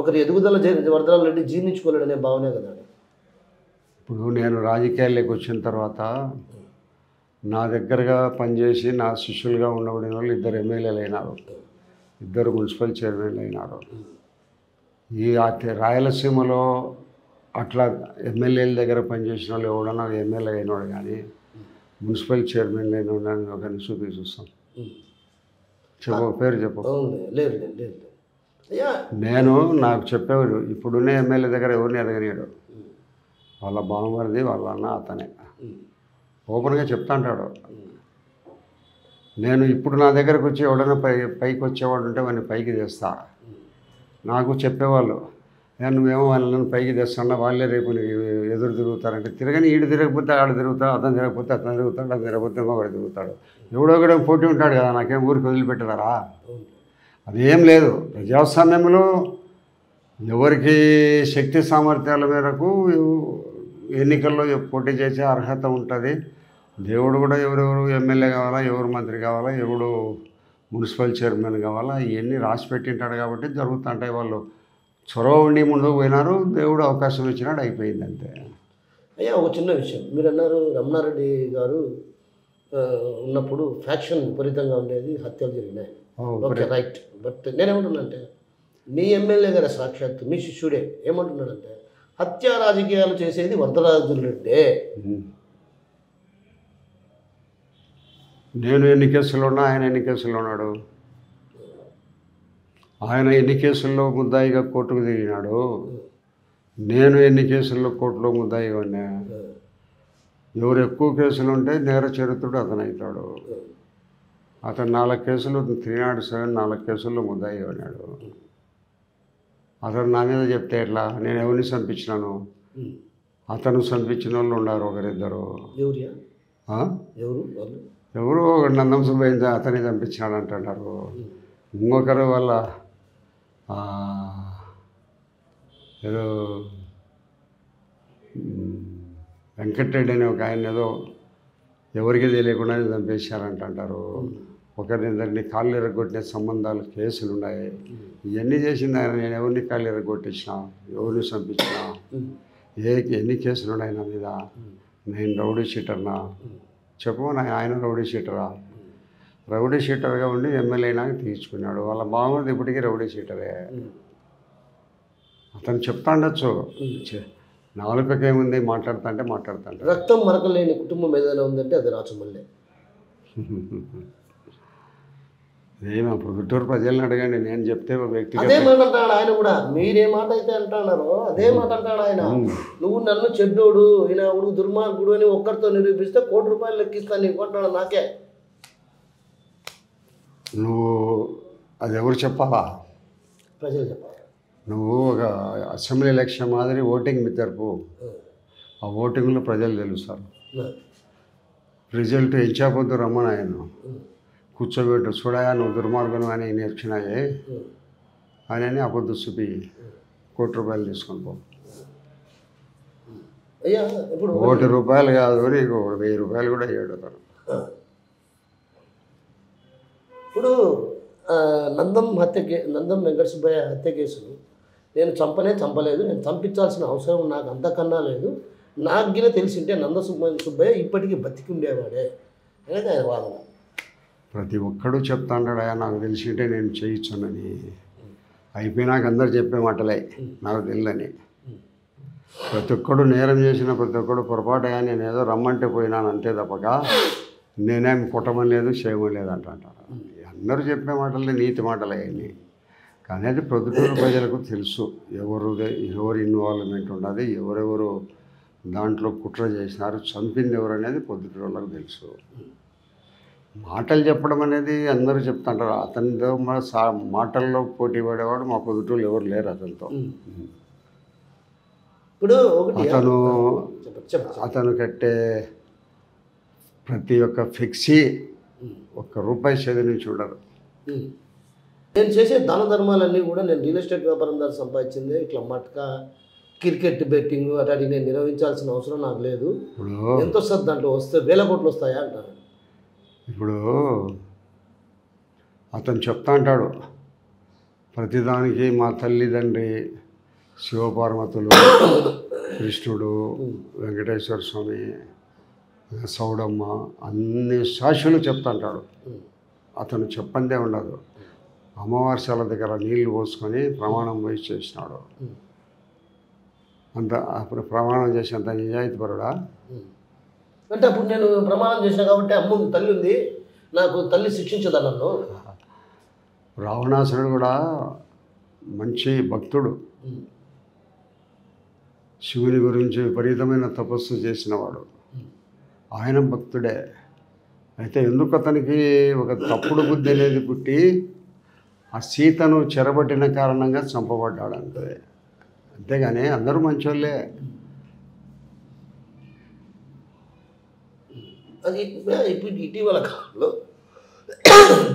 ఒకరి ఎదుగుదల వరదరాజు రెడ్డి జీర్ణించుకోలేడు అనే భావనే కదా. ఇప్పుడు నేను రాజకీయాల్లోకి వచ్చిన తర్వాత నా దగ్గరగా పనిచేసి నా శిష్యులుగా ఉండబడిన వాళ్ళు 2 ఎమ్మెల్యేలు అయినారు, 2 మున్సిపల్ చైర్మన్లు అయినారు. ఈ రాయలసీమలో అట్లా ఎమ్మెల్యేల దగ్గర పనిచేసిన వాళ్ళు ఎవడన్నా ఎమ్మెల్యే అయినాడు కానీ మున్సిపల్ చైర్మన్ అయిన ఒకరిని చూస్తాం. చెప్పు పేరు చెప్పు. నేను నాకు చెప్పేవాడు ఇప్పుడున్న ఎమ్మెల్యే దగ్గర ఎవరిని ఎదగనియాడు, వాళ్ళ బావమరిది వాళ్ళ అన్న అతనే ఓపెన్గా చెప్తా అంటాడు. నేను ఇప్పుడు నా దగ్గరకు వచ్చి ఎవడైనా పైకి వచ్చేవాడు ఉంటే వాడిని పైకి తెస్తా. నాకు చెప్పేవాళ్ళు నువ్వేమో వాళ్ళని పైకి తెస్తున్నా, వాళ్ళే రేపు ఎదురు తిరుగుతారంటే తిరగని ఈడు తిరగకపోతే ఆడు తిరుగుతాడు, అతను తిరగకపోతే అతను తిరుగుతాడు, అతను తిరగకపోతే ఇంకొకటి తిరుగుతాడు. ఎవడో కూడా పోటీ ఉంటాడు కదా, నాకేం ఊరికి వదిలిపెట్టదారా? అదేం లేదు. ప్రజాస్వామ్యంలో ఎవరికి శక్తి సామర్థ్యాల మేరకు ఎన్నికల్లో పోటీ చేసే అర్హత ఉంటుంది. దేవుడు కూడా ఎవరెవరు ఎమ్మెల్యే కావాలా, ఎవరు మంత్రి కావాలా, ఎవడు మున్సిపల్ చైర్మన్ కావాలా, ఇవన్నీ రాసి పెట్టింటాడు కాబట్టి జరుగుతుంటాయి. వాళ్ళు చొరవ ఉండి ముందుకు పోయినారు, దేవుడు అవకాశం ఇచ్చినాడు, అయిపోయింది అంతే. అయ్యా ఒక చిన్న విషయం మీరు అన్నారు, రమణారెడ్డి గారు ఉన్నప్పుడు ఫ్యాక్షన్ విపరీతంగా ఉండేది, హత్యలు జరిగినాయి. Okay right. బట్ నేనేమంటున్నానంటే మీ ఎమ్మెల్యే గారు సాక్షాత్తు మీ శిష్యుడే ఏమంటున్నాడంటే హత్యా రాజకీయాలు చేసేది వరదరాజు రెడ్డే. నేను ఎన్ని కేసుల్లో ఉన్నా, ఆయన ఎన్ని కేసుల్లో ఉన్నాడు? ఆయన ఎన్ని కేసుల్లో ముద్దాయిగా కోర్టుకు తిరిగినాడు, నేను ఎన్ని కేసుల్లో కోర్టులో ముద్దాయిగా ఉన్నా. ఎవరు ఎక్కువ కేసులు ఉంటే నేర చరిత్రుడు అతను అవుతాడు. అతను 4 కేసులు 307 4 కేసుల్లో ముద్దాయిగా ఉన్నాడు. అతను నా మీద చెప్తే ఎట్లా? నేను ఎవరిని చంపించినాను? అతను చంపించిన వాళ్ళు ఉన్నారు ఒకరిద్దరు. ఎవరు నందం సుబ్బయ్య అతన్ని చంపించినాడు అంటున్నారు. ఇంకొకరు వాళ్ళ ఏదో వెంకటరెడ్డి అనే ఒక ఆయన ఏదో ఎవరికి తెలియకుండానే చంపేశారంటారు. ఒకరిద్దరిని కాళ్ళు ఎరగొట్టిన సంబంధాలు కేసులు ఉన్నాయి. ఇవన్నీ చేసింది ఆయన. నేను ఎవరిని కాళ్ళు ఎరగొట్టించినా, ఎవరిని చంపించినా, ఎన్ని కేసులు ఉన్నాయి నా మీద? నేను రౌడీ షీటర్నా? చెప్పు. ఆయన రౌడీ షీటరా? రౌడీ షీటర్గా ఉండి ఎమ్మెల్యేనా తీర్చుకున్నాడు. వాళ్ళ బావమరిది ఇప్పటికీ రౌడీ షీటరే. అతను చెప్తా ఉండొచ్చు, నాలుకకేముంది మాట్లాడుతుంటే మాట్లాడుతుంటే. రక్తం మరకలేని కుటుంబం ఏదైనా ఉందంటే అది రాచమల్లే. ఏమో ఇప్పుడు గుంటూరు ప్రజల్ని అడగండి, నేను చెప్తే వ్యక్తిగత అదే మాట అంటాడు ఆయన కూడా. మీరే మాట అయితే అంటున్నారో అదే మాట అంటాడు ఆయన. నువ్వు నన్ను చెడ్డోడు, ఈయన ఉడుగు దుర్మార్గుడు అని ఒక్కరితో నిరూపిస్తే ₹1 కోటి లెక్కిస్తాను నీకు అంటాడు. నాకే నువ్వు అది ఎవరు చెప్పాలా? ప్రజలు చెప్పాలి. నువ్వు ఒక అసెంబ్లీ ఎలక్షన్ మాదిరి ఓటింగ్ జరుపు. ఆ ఓటింగ్లో ప్రజలు తెలుస్తారు. రిజల్ట్ ఇచ్చాపోద్దు రమ్మని ఆయన కూర్చోబెట్టు, చూడయా నువ్వు దుర్మార్గం అని నేర్చినాయే అని అబద్ధ చూపి ₹1 కోటి తీసుకొని పో. అయ్యా ఇప్పుడు ₹1 కోటి కాదు, నీకు ₹1000 కూడా అయ్యాడు. ఇప్పుడు నందం వెంకట సుబ్బయ్య హత్య కేసులు నేను చంపలేదు, నేను చంపించాల్సిన అవసరం నాకు అంతకన్నా లేదు, నాకు గిన తెలిసింటే సుబ్బయ్య ఇప్పటికీ బతికి ఉండేవాడే అనేది ఆయన వాదన. ప్రతి ఒక్కడు చెప్తాంటాడు నాకు తెలిసింటే నేను చేయించునని. అయిపోయినాక అందరు చెప్పే మాటలే నాకు తెలియదని. ప్రతి ఒక్కడు నేరం చేసిన ప్రతి ఒక్కడు పొరపాటు నేను ఏదో రమ్మంటే పోయినాను అంతే తప్పక నేనేమి కుట్టమని లేదు చేయమని లేదు అంటారు. అందరూ చెప్పే మాటలే నీతి మాటలే అన్నీ. కానీ అది ప్రొద్దుటూరు ప్రజలకు తెలుసు ఎవరు ఇన్వాల్వ్మెంట్ ఉన్నది, ఎవరెవరు దాంట్లో కుట్ర చేసినారు, చంపింది ఎవరు అనేది పొద్దుటూరు వాళ్ళకు తెలుసు. మాటలు చెప్పడం అనేది అందరూ చెప్తుంటారు. అతనితో మాటల్లో పోటీ పడేవాడు మా పొద్దుటూరు ఎవరు లేరు అతనితో. ఇప్పుడు అతను కట్టే ప్రతి ఒక్క ఫ్లెక్సీ ₹1 చదివి చూడరు. నేను చేసే దాన ధర్మాలన్నీ కూడా నేను రియల్ ఎస్టేట్ వ్యాపారం ద్వారా సంపాదించింది. ఇట్లా మట్కా క్రికెట్ బెట్టింగ్ అట్లాంటివి నేను నిర్వహించాల్సిన అవసరం నాకు లేదు. ఎంత వస్తుంది దాంట్లో? వస్తే 1000 కోట్లు వస్తాయా అంటారు. ఇప్పుడు అతను చెప్తా అంటాడు ప్రతిదానికి మా తల్లిదండ్రి శివపార్వతులు, కృష్ణుడు, వెంకటేశ్వర స్వామి, సౌడమ్మ అన్ని సాక్షులు చెప్తాంటాడు. అతను చెప్పందే ఉండదు. అమావాస్యాల దగ్గర నీళ్లు పోసుకొని ప్రమాణం వహించి చేసినాడు. అంత అప్పుడు ప్రమాణం చేసేంత నిజాయితీపరుడా? అంటే అప్పుడు నేను ప్రమాణం చేసిన కాబట్టి అమ్మ తల్లి ఉంది, నాకు తల్లి శిక్షించదా నన్ను? రావణాసురుడు కూడా మంచి భక్తుడు, శివుని గురించి విపరీతమైన తపస్సు చేసినవాడు. ఆయన భక్తుడే. అయితే ఎందుకు అతనికి ఒక తప్పుడు బుద్ధి అనేది పుట్టి ఆ సీతను చెరబట్టిన కారణంగా చంపబడ్డాడు అంతే. అంతేగాని అందరూ మంచోళ్ళే. అది ఇప్పుడు ఇటీవల కాలంలో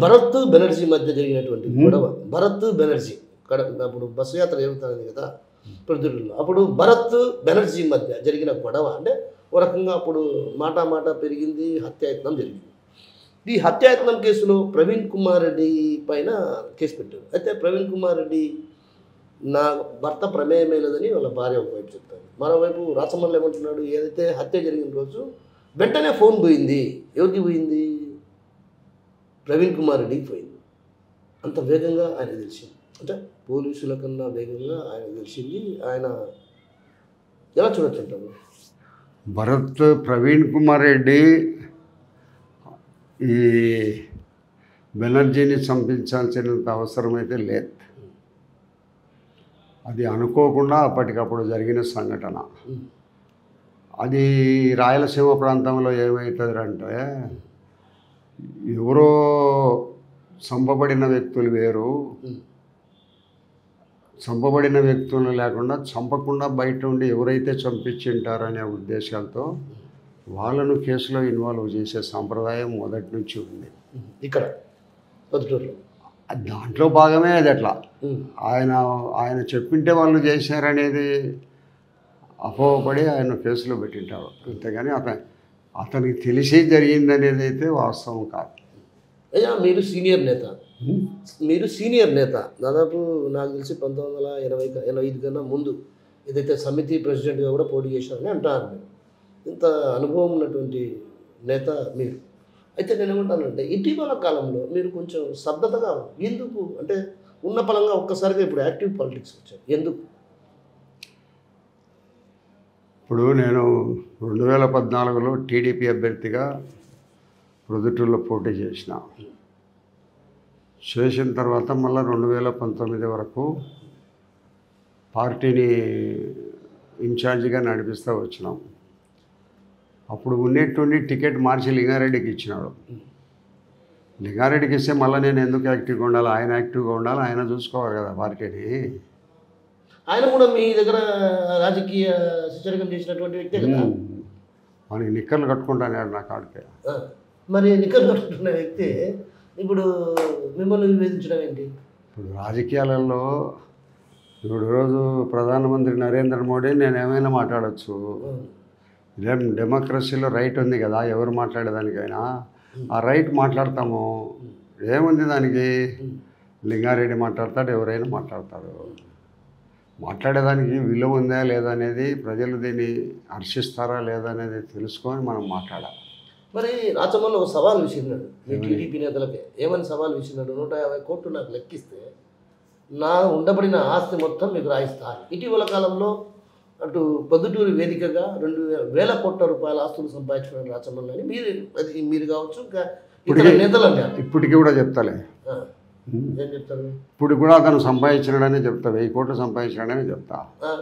భరత్ బెనర్జీ మధ్య జరిగినటువంటి గొడవ. భరత్ బెనర్జీ అప్పుడు బస్సు యాత్ర జరుగుతుంది కదా ప్రొద్దుటూరులో. అప్పుడు భరత్ బెనర్జీ మధ్య జరిగిన గొడవ అంటే ఒక రకంగా అప్పుడు మాట పెరిగింది, హత్యాయత్నం జరిగింది. ఈ హత్యాయత్నం కేసులో ప్రవీణ్ కుమార్ రెడ్డి పైన కేసు పెట్టారు. అయితే ప్రవీణ్ కుమార్ రెడ్డి నా భర్త ప్రమేయమే లేదని వాళ్ళ భార్య ఒకవైపు చెప్తారు. మరోవైపు రాచమల్లి ఏమంటున్నాడు, ఏదైతే హత్య జరిగిన రోజు వెంటనే ఫోన్ పోయింది. ఎవరికి పోయింది? ప్రవీణ్ కుమార్ రెడ్డికి పోయింది. అంత వేగంగా ఆయన తెలిసింది, అంటే పోలీసుల కన్నా వేగంగా ఆయన తెలిసింది. ఆయన ఎలా చూడొచ్చు అంటారు? భరత్ ప్రవీణ్ కుమార్ రెడ్డి ఈ బెనర్జీని చంపించాల్సినంత అవసరమైతే లేదు. అది అనుకోకుండా అప్పటికప్పుడు జరిగిన సంఘటన. అది రాయలసీమ ప్రాంతంలో ఏమవుతుంది అంటే ఎవరో చంపబడిన వ్యక్తులు వేరు, చంపబడిన వ్యక్తులు లేకుండా చంపకుండా బయట ఉండి ఎవరైతే చంపించింటారనే ఉద్దేశాలతో వాళ్ళను కేసులో ఇన్వాల్వ్ చేసే సాంప్రదాయం మొదటి నుంచి ఉంది ఇక్కడ పొద్దుటూరులో. దాంట్లో భాగమే అది. అట్లా ఆయన చెప్పింటే వాళ్ళు చేశారనేది అపోహపడి ఆయన కేసులో పెట్టింటారు. అంతేగాని అతనికి తెలిసి జరిగిందనేది అయితే వాస్తవం కాదు. అయ్యా మీరు సీనియర్ నేత దాదాపు నాకు తెలిసి 1985 కన్నా ముందు ఏదైతే సమితి ప్రెసిడెంట్గా కూడా పోటీ చేశారని అంటారు. మీరు ఇంత అనుభవం ఉన్నటువంటి నేత మీరు. అయితే నేను ఏమంటానంటే ఇటీవల కాలంలో మీరు కొంచెం స్తబ్దతగా ఎందుకు అంటే ఉన్న పలంగా ఒక్కసారిగా ఇప్పుడు యాక్టివ్ పాలిటిక్స్ వచ్చారు ఎందుకు? ఇప్పుడు నేను 2014లో టీడీపీ అభ్యర్థిగా ప్రొద్దుటూరులో పోటీ చేసిన తర్వాత మళ్ళీ 2019 వరకు పార్టీని ఇన్ఛార్జిగా నడిపిస్తూ వచ్చినాం. అప్పుడు ఉన్నట్టుండి టికెట్ మార్చి లింగారెడ్డికి ఇచ్చినాడు. లింగారెడ్డికి ఇస్తే మళ్ళీ నేను ఎందుకు యాక్టివ్గా ఉండాలి? ఆయన యాక్టివ్గా ఉండాలి, ఆయన చూసుకోవాలి కదా పార్టీని. ఆయన కూడా మీ దగ్గర రాజకీయ సుచరికం చేసినటువంటి వ్యక్తే కదా. మనకి నిక్కర్లు కట్టుకుంటాను నా కాడికే. మరి నిక్కర్లు కట్టుకున్న వ్యక్తి ఇప్పుడు మిమ్మల్ని విభేదించడం ఏంటి? ఇప్పుడు రాజకీయాలలో ఇప్పుడు రోజు ప్రధానమంత్రి నరేంద్ర మోడీ నేను ఏమైనా మాట్లాడచ్చు. ఇదేం డెమోక్రసీలో రైట్ ఉంది కదా, ఎవరు మాట్లాడేదానికైనా ఆ రైట్ మాట్లాడతాము. ఏముంది దానికి? లింగారెడ్డి మాట్లాడతాడు, ఎవరైనా మాట్లాడతారు. మాట్లాడేదానికి విలువ ఉందా లేదా అనేది, ప్రజలు దీన్ని హర్షిస్తారా లేదా అనేది తెలుసుకొని మనం మాట్లాడాలి. మరి రాచమల్లి ఒక సవాల్ విసిరినాడు మీ టీడీపీ నేతలకే. ఏమని సవాల్ విసిరినాడు? 150 కోట్లు నాకు లెక్కిస్తే నా ఉండబడిన ఆస్తి మొత్తం మీకు రాయిస్తా. ఇటీవల కాలంలో అటు పొద్దుటూరు వేదికగా 2,000 కోట్ల రూపాయల ఆస్తులు సంపాదించుకున్నాడు రాచమల్లి అని మీరు కావచ్చు, ఇంకా ఇతర నేతలు అన్నారు. ఇప్పటికీ కూడా చెప్తాలే, ఏం చెప్తారు? ఇప్పుడు కూడా అతను సంపాదించినాడని చెప్తా, 1000 కోట్లు సంపాదించినాడని చెప్తా.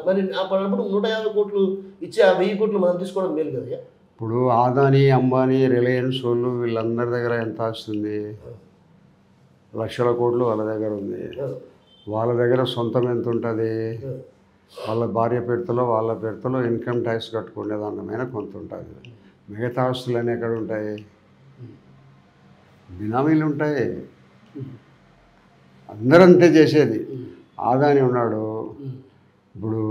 మరి అప్పుడు 150 కోట్లు ఇచ్చి ఆ 1000 కోట్లు మనం తీసుకోవడం మేలు కదా. ఇప్పుడు ఆదాని, అంబానీ, రిలయన్స్ వాళ్ళు వీళ్ళందరి దగ్గర ఎంత వస్తుంది? లక్షల కోట్లు వాళ్ళ దగ్గర ఉంది. వాళ్ళ దగ్గర సొంతం ఎంత ఉంటుంది? వాళ్ళ భార్య పేరుతో ఇన్కమ్ ట్యాక్స్ కట్టుకునే దానిమైన కొంత ఉంటుంది. మిగతా ఆస్తులన్నీ ఎక్కడ ఉంటాయి? బినామీలు ఉంటాయి. అందరంతే చేసేది. ఆదాని ఉన్నాడు, ఇప్పుడు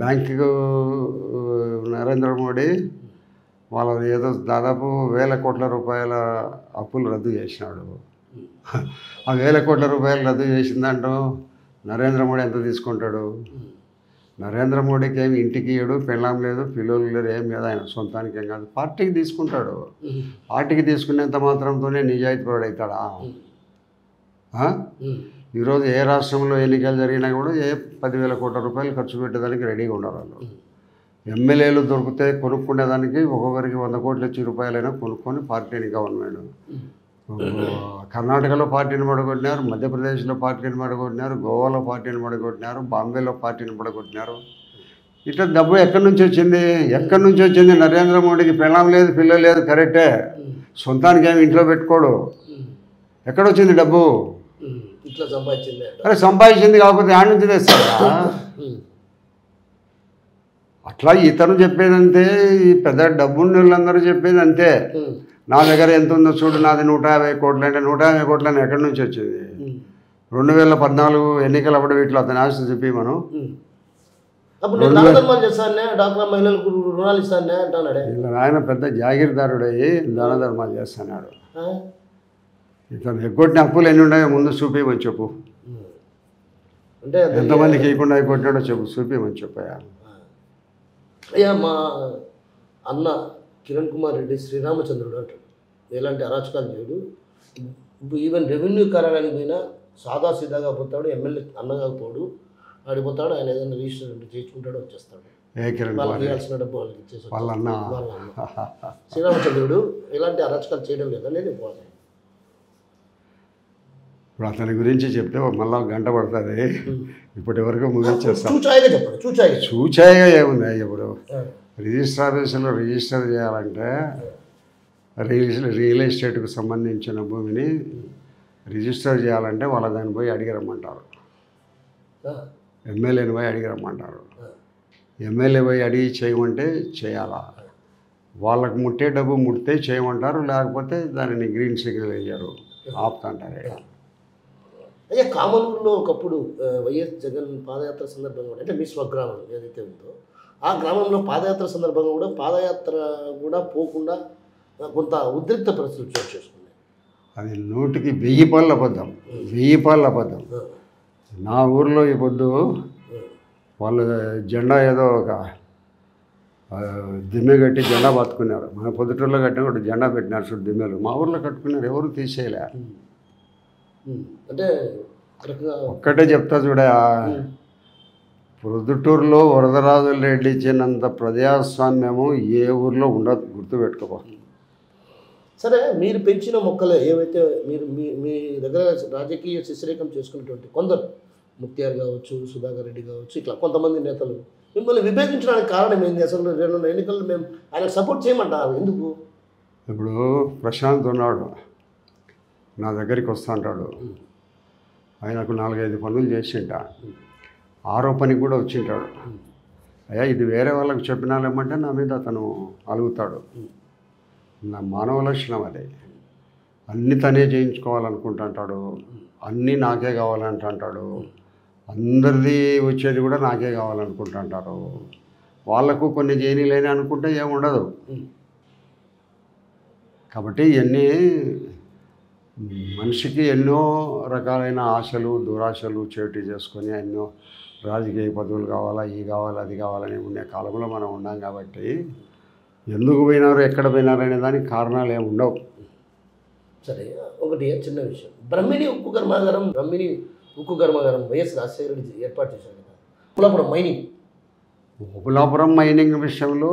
బ్యాంకు నరేంద్ర మోడీ వాళ్ళ ఏదో దాదాపు 1,000 కోట్ల రూపాయల అప్పులు రద్దు చేసినాడు. ఆ 1,000 కోట్ల రూపాయలు రద్దు చేసిన దాంట్లో నరేంద్ర మోడీ ఎంత తీసుకుంటాడు? నరేంద్ర మోడీకి ఏమి ఇంటికి ఇయ్యడు, పెళ్ళాం లేదు, పిల్లలు లేరు, ఏం లేదు. ఆయన సొంతానికి ఏం కాదు, పార్టీకి తీసుకుంటాడు. పార్టీకి తీసుకునేంత మాత్రంతోనే నిజాయితీపరుడు అవుతాడా? ఈరోజు ఏ రాష్ట్రంలో ఎన్నికలు జరిగినా కూడా 10,000 కోట్ల రూపాయలు ఖర్చు పెట్టేదానికి రెడీగా ఉన్నారు వాళ్ళు. ఎమ్మెల్యేలు దొరికితే కొనుక్కునేదానికి ఒక్కొక్కరికి 100 కోట్లు ఇచ్చి రూపాయలైనా కొనుక్కొని పార్టీని గవర్నమెంట్. కర్ణాటకలో పార్టీని పడగొట్టినారు, మధ్యప్రదేశ్లో పార్టీని పడగొట్టినారు, గోవాలో పార్టీని పడగొట్టినారు, బాంబేలో పార్టీని పడగొట్టినారు. ఇట్లా డబ్బు ఎక్కడి నుంచి వచ్చింది? నరేంద్ర మోడీకి పెళ్ళాం లేదు, పిల్లలు లేదు, కరెక్టే. సొంతానికి ఏమి ఇంట్లో పెట్టుకోడు. ఎక్కడొచ్చింది డబ్బు? ఇట్లా సంపాదించింది. అరే సంపాదించింది కాకపోతే ఆడ నుంచి తెస్తారా? అట్లా ఇతను చెప్పేదంతే, ఈ పెద్ద డబ్బున్న వాళ్ళందరూ చెప్పేది అంతే. నా దగ్గర ఎంత ఉందో చూడు, నాది 150 కోట్లు అంటే 150 కోట్లని ఎక్కడి నుంచి వచ్చింది? 2014 ఎన్నికల అప్పుడు వీటిలో అతని ఆస్తి చెప్పి మనం ఆయన పెద్ద జాగీర్దారుడయ్యి దాన ధర్మాలు చేస్తున్నాడు. ఇతను ఎగ్గొట్టిన అప్పులు ఎన్ని ఉన్నాయో ముందు చూపించమని చెప్పు. అంటే ఎంతమందికి ఇవ్వకుండా అయిపోతున్నాడో చెప్పు, చూపించమని చెప్పాయా. అయ్యా మా అన్న కిరణ్ కుమార్ రెడ్డి శ్రీరామచంద్రుడు అంటాడు, ఎలాంటి అరాచకాలు చేయడు. ఈవెన్ రెవెన్యూ కార్యాలయానికి పోయినా సాదా సీదాగా పోతాడు, ఎమ్మెల్యే అన్నగా పోడు, ఆడిపోతాడు. ఆయన ఏదైనా రిజిస్టర్ చేయించుకుంటాడు, వచ్చేస్తాడు. వాళ్ళకి ఇవ్వాల్సిన డబ్బు వాళ్ళకి ఇచ్చేసి వాళ్ళ అన్న శ్రీరామచంద్రుడు ఎలాంటి అరాచకాలు చేయడం లేదనేది పోతాయి. ఇప్పుడు అతని గురించి చెప్తే మళ్ళీ గంట పడుతుంది. ఇప్పటి వరకు ముగించేస్తాం. చూచాయిగా ఏముంది? ఇప్పుడు రిజిస్టర్ ఆఫీసులో రిజిస్టర్ చేయాలంటే రియల్ ఎస్టేట్కు సంబంధించిన భూమిని రిజిస్టర్ చేయాలంటే వాళ్ళ దాన్ని పోయి అడిగి రమ్మంటారు. ఎమ్మెల్యేని పోయి అడిగి రమ్మంటారు. ఎమ్మెల్యే పోయి అడిగి చేయమంటే చేయాలా. వాళ్ళకు ముట్టే డబ్బు ముట్టే చేయమంటారు, లేకపోతే దానిని గ్రీన్ సిగ్నల్ వేయరు, ఆపుతుంటారు. అయ్యా కామనూరులో ఒకప్పుడు వైఎస్ జగన్ పాదయాత్ర సందర్భంగా అంటే మీ స్వగ్రామం ఏదైతే ఉందో ఆ గ్రామంలో పాదయాత్ర సందర్భంగా కూడా పాదయాత్ర కూడా పోకుండా కొంత ఉద్రిక్త పరిస్థితులు చోటు చేసుకున్నాయి. అది 100కి 1000 పాళ్ళు అబద్ధం, 1000 పాళ్ళు అబద్ధం. నా ఊర్లో ఈ పొద్దు వాళ్ళు జెండా ఏదో ఒక దిమ్మె కట్టి జెండా పట్టుకున్నారు. మన పొద్దుటూరులో కట్టిన కూడా జెండా పెట్టినారు చూడు దిమ్మెలు. మా ఊర్లో కట్టుకున్నారు, ఎవరు తీసేయలే. అంటే ఒక్కటే చెప్తా చూడ, ప్రొద్దుటూరులో వరదరాజుల రెడ్డి ఇచ్చినంత ప్రజాస్వామ్యము ఏ ఊర్లో ఉండదు, గుర్తుపెట్టుకోబో. సరే, మీరు పెంచిన మొక్కలే ఏవైతే మీరు మీ దగ్గర రాజకీయ శిశిరేఖం చేసుకున్నటువంటి కొందరు ముక్తియార్ కావచ్చు, సుధాకర్ రెడ్డి కావచ్చు, ఇట్లా కొంతమంది నేతలు మిమ్మల్ని విభేదించడానికి కారణం ఏంది? అసలు 2 ఎన్నికల్లో మేము ఆయనకు సపోర్ట్ చేయమంటారు ఎందుకు? ఇప్పుడు ప్రశాంత్ ఉన్నాడు, నా దగ్గరికి వస్తూ ఉంటాడు. ఆయనకు 4-5 పనులు చేసింట, 6వ పనికి కూడా వచ్చింటాడు. అయ్యా ఇది వేరే వాళ్ళకి చెప్పినాలేమంటే నా మీద అతను అలుగుతాడు. నా మానవ లక్షణం అదే. అన్నీ తనే చేయించుకోవాలనుకుంటుంటాడు, అన్నీ నాకే కావాలంటుంటాడు. అందరిది వచ్చేది కూడా నాకే కావాలనుకుంటుంటారు. వాళ్ళకు కొన్ని చేయలేని అనుకుంటే ఏముండదు. కాబట్టి ఇవన్నీ మనిషికి ఎన్నో రకాలైన ఆశలు దురాశలు చేటు చేసుకొని ఎన్నో రాజకీయ పదవులు కావాలా ఈ కావాలా అది కావాలని ఉండే కాలంలో మనం ఉన్నాం కాబట్టి ఎందుకు పోయినారు ఎక్కడ పోయినారు అనే దానికి కారణాలు ఏమి ఉండవు. సరే, ఒకటి చిన్న విషయం, బ్రహ్మిణి ఉక్కు కర్మాగారం వైఎస్ రాజశేఖర రెడ్డి ఏర్పాటు చేశారు కదా, ఓబులాపురం మైనింగ్ విషయంలో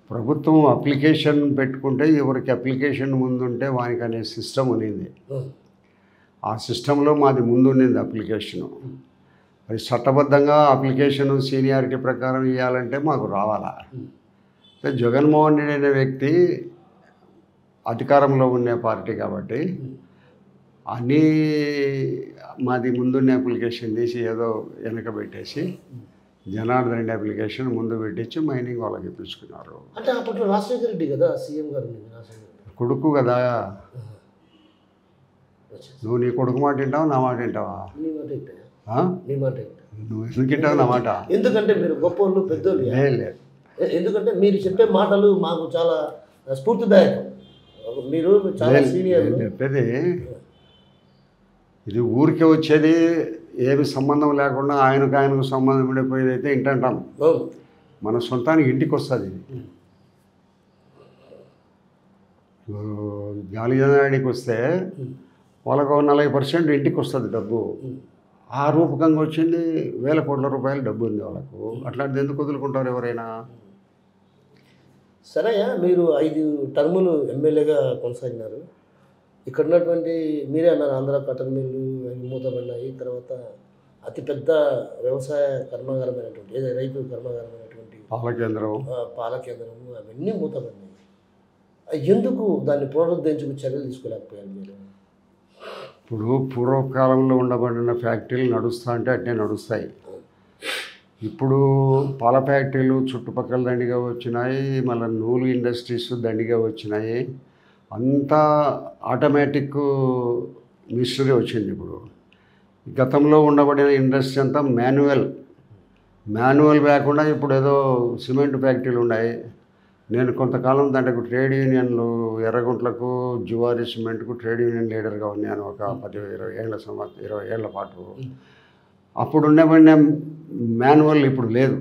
ప్రభుత్వం అప్లికేషన్ పెట్టుకుంటే ఎవరికి అప్లికేషన్ ముందుంటే వానికి అనే సిస్టమ్ ఉన్నింది. ఆ సిస్టంలో మాది ముందుండింది అప్లికేషను. అది చట్టబద్ధంగా అప్లికేషను సీనియారిటీ ప్రకారం ఇవ్వాలంటే మాకు రావాలా. జగన్మోహన్ రెడ్డి అనే వ్యక్తి అధికారంలో ఉండే పార్టీ కాబట్టి అన్నీ మాది ముందున్న అప్లికేషన్ తీసి ఏదో వెనక పెట్టేసి జనార్దన్ రెడ్డి అప్లికేషన్ ముందు పెట్టించి మైనింగ్ వాళ్ళకి ఇప్పించుకున్నారు. అంటే అప్పట్లో రాజశేఖర రెడ్డి కదా సీఎం గారు, కొడుకు కదా. నువ్వు నీ కొడుకు మాట వింటావా నా మాట వింటావా? నువ్వు ఎందుకు వింటావు నా మాట? ఎందుకంటే మీరు గొప్పవాళ్ళు పెద్దోళ్ళు. లేదు, ఎందుకంటే మీరు చెప్పే మాటలు మాకు చాలా స్ఫూర్తిదాయకం. మీరు చాలా సీనియర్. చెప్పేది ఇది ఊరికే వచ్చేది ఏమి సంబంధం లేకుండా ఆయనకు సంబంధం ఉండిపోయేది అయితే ఇంటంటాం. మన సొంతానికి ఇంటికి వస్తుంది ఇది. గాలిజనాడికి వస్తే వాళ్ళకు 40% ఇంటికి వస్తుంది డబ్బు. ఆ రూపకంగా వచ్చింది, వేల కోట్ల రూపాయలు డబ్బు ఉంది వాళ్ళకు. అట్లాంటిది ఎందుకు వదులుకుంటారు ఎవరైనా? సరే, మీరు 5 టర్ములు ఎమ్మెల్యేగా కొనసాగినారు. ఇక్కడ ఉన్నటువంటి మీరే అన్నారు ఆంధ్ర కాటన్ మిల్లు మూతపడినాయి, తర్వాత అతిపెద్ద వ్యవసాయ కర్మాగారమైనటువంటి రైతు కర్మాగారమైనటువంటి పాల కేంద్రం అవన్నీ మూతపడినాయి. ఎందుకు దాన్ని పునరుద్ధరించుకు చర్యలు తీసుకోలేకపోయారు మీరు? ఇప్పుడు పూర్వకాలంలో ఉండబడిన ఫ్యాక్టరీలు నడుస్తా అంటే అట్నే నడుస్తాయి. ఇప్పుడు పాల ఫ్యాక్టరీలు చుట్టుపక్కల దండిగా వచ్చినాయి, మళ్ళీ నూలు ఇండస్ట్రీస్ దండిగా వచ్చినాయి. అంతా ఆటోమేటిక్ మిషనరీ వచ్చింది. ఇప్పుడు గతంలో ఉండబడిన ఇండస్ట్రీ అంతా మాన్యువల్ లేకుండా ఇప్పుడు ఏదో సిమెంట్ ఫ్యాక్టరీలు ఉన్నాయి. నేను కొంతకాలం దాంట్లో ట్రేడ్ యూనియన్లు ఎర్రగుంట్లకు జువారీ సిమెంట్కు ట్రేడ్ యూనియన్ లీడర్గా ఉన్నాను ఒక 20 ఏళ్ల పాటు. అప్పుడు ఉండబడిన మాన్యువల్ ఇప్పుడు లేదు.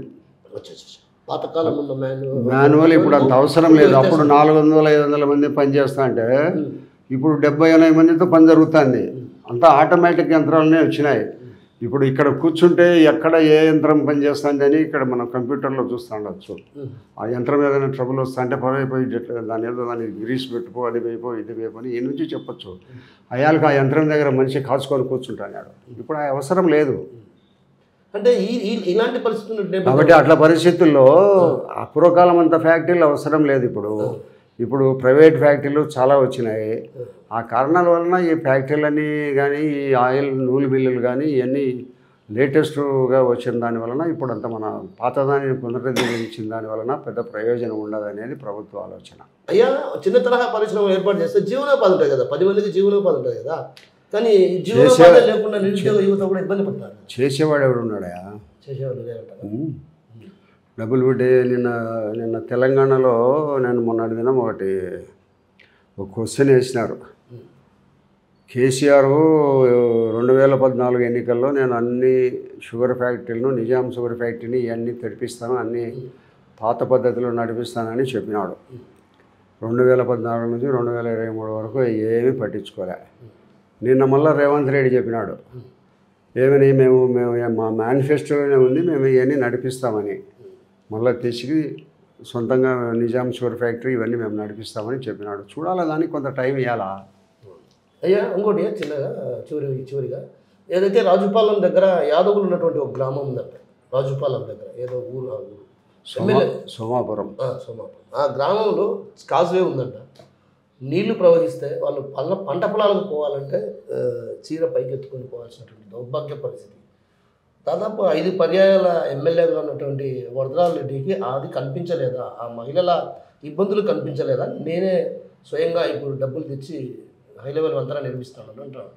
మాన్యువల్ ఇప్పుడు అంత అవసరం లేదు. అప్పుడు 400-500 మంది పనిచేస్తా అంటే ఇప్పుడు 70-80 మందితో పని జరుగుతుంది. అంతా ఆటోమేటిక్ యంత్రాలనే వచ్చినాయి. ఇప్పుడు ఇక్కడ కూర్చుంటే ఎక్కడ ఏ యంత్రం పనిచేస్తుంది అని ఇక్కడ మనం కంప్యూటర్లో చూస్తూ ఉండొచ్చు. ఆ యంత్రం ఏదైనా ట్రబుల్ వస్తా అంటే పొరవైపోయి దాన్ని గ్రీస్ పెట్టుకో, అది వేయిపో, ఇది వేయిపో అని ఈ నుంచి చెప్పచ్చు. అయాలకు ఆ యంత్రం దగ్గర మనిషి కాచుకొని కూర్చుంటాడు. ఇప్పుడు ఆ అవసరం లేదు. అంటే ఇలాంటి పరిస్థితులు కాబట్టి అట్లా పరిస్థితుల్లో పూర్వకాలం అంత ఫ్యాక్టరీలు అవసరం లేదు. ఇప్పుడు ప్రైవేట్ ఫ్యాక్టరీలు చాలా వచ్చినాయి. ఆ కారణాల వలన ఈ ఫ్యాక్టరీలన్నీ కానీ ఈ ఆయిల్ నూలు మిల్లులు కానీ ఇవన్నీ లేటెస్ట్గా వచ్చిన దాని వలన ఇప్పుడు అంత మన పాతదాన్ని పునరుద్ధరించిన దాని వలన పెద్ద ప్రయోజనం ఉండదు అనేది ప్రభుత్వ ఆలోచన. అయ్యా, చిన్న తరహా పరిశ్రమ ఏర్పాటు చేస్తే జీవనోపాధి ఉంటుంది కదా, 10 మందికి జీవనోపాధి ఉంటుంది కదా. కానీ జీవనోపాధి లేకుండా నిరుద్యోగ యువత కూడా ఇబ్బంది పడతారు. చేసేవాడు ఎవడు ఉన్నాడా? చేసేవాడు డబుల్ బెడ్. నిన్న తెలంగాణలో నేను మొన్నటి దినం ఒక క్వశ్చన్ వేసినారు. కేసీఆర్ 2014 ఎన్నికల్లో నేను అన్ని షుగర్ ఫ్యాక్టరీలను, నిజాం షుగర్ ఫ్యాక్టరీని ఇవన్నీ తెరిపిస్తాను, అన్నీ పాత పద్ధతిలో నడిపిస్తానని చెప్పినాడు. 2014 నుంచి 2023 వరకు ఏమీ పట్టించుకోలే. నిన్న మళ్ళీ రేవంత్ రెడ్డి చెప్పినాడు ఏమని, మేము మా మేనిఫెస్టోలోనే ఉంది, మేము ఇవన్నీ నడిపిస్తామని. మళ్ళీ తెచ్చి సొంతంగా నిజాం షుగర్ ఫ్యాక్టరీ ఇవన్నీ మేము నడిపిస్తామని చెప్పినాడు. చూడాలా, దానికి కొంత టైం ఇవ్వాలా. అయ్యా, ఇంకోటి చిన్నగా చివరిగా ఏదైతే రాజుపాలెం దగ్గర యాదవులు ఉన్నటువంటి ఒక గ్రామం ఉందంట. రాజుపాలెం దగ్గర ఏదో ఊరు, సోమాపురం. ఆ గ్రామంలో కాజ్వే ఉందంట. నీళ్లు ప్రవహిస్తే వాళ్ళు పంట పొలాలకు పోవాలంటే చీర పైకి ఎత్తుకొని పోవాల్సినటువంటి దౌర్భాగ్య పరిస్థితి. దాదాపు 5 పర్యాయాల ఎమ్మెల్యేగా ఉన్నటువంటి వరదరాజు రెడ్డికి అది కనిపించలేదా? ఆ మహిళల ఇబ్బందులు కనిపించలేదా? నేనే స్వయంగా ఇప్పుడు డబ్బులు తెచ్చి హై లెవెల్ అంతా నిర్మిస్తాను అంటారు.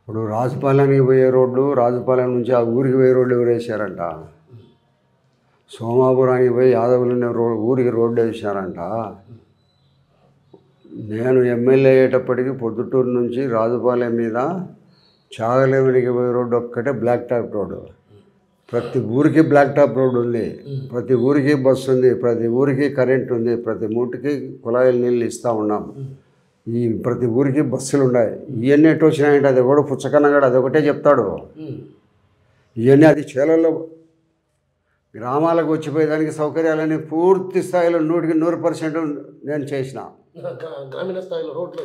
ఇప్పుడు రాజుపాలెంకి పోయే రోడ్లు, రాజుపాలెం నుంచి ఆ ఊరికి పోయే రోడ్లు ఎవరు వేసారంట. సోమాపురానికి పోయి యాదవులు ఊరికి రోడ్డు వేసారంట. నేను ఎమ్మెల్యే అయ్యేటప్పటికి పొద్దుటూరు నుంచి రాజుపాలెం మీద చాగలేవునికి పోయే రోడ్డు ఒక్కటే బ్లాక్ టాప్ రోడ్డు. ప్రతి ఊరికి బ్లాక్ టాప్ రోడ్డు ఉంది, ప్రతి ఊరికి బస్సు ఉంది, ప్రతి ఊరికి కరెంట్ ఉంది, ప్రతి మూటికి కుళాయిల నీళ్ళు ఇస్తూ ఉన్నాం. ఈ ప్రతి ఊరికి బస్సులు ఉన్నాయి. ఇవన్నీ ఎటు వచ్చినాయంటే అది కూడా పుచ్చకన్నగాడు అదొకటే చెప్తాడు. ఇవన్నీ అది చేలల్లో గ్రామాలకు వచ్చిపోయేదానికి సౌకర్యాలని పూర్తి స్థాయిలో 100% నేను చేసిన. గ్రామీణ స్థాయిలో రోడ్లు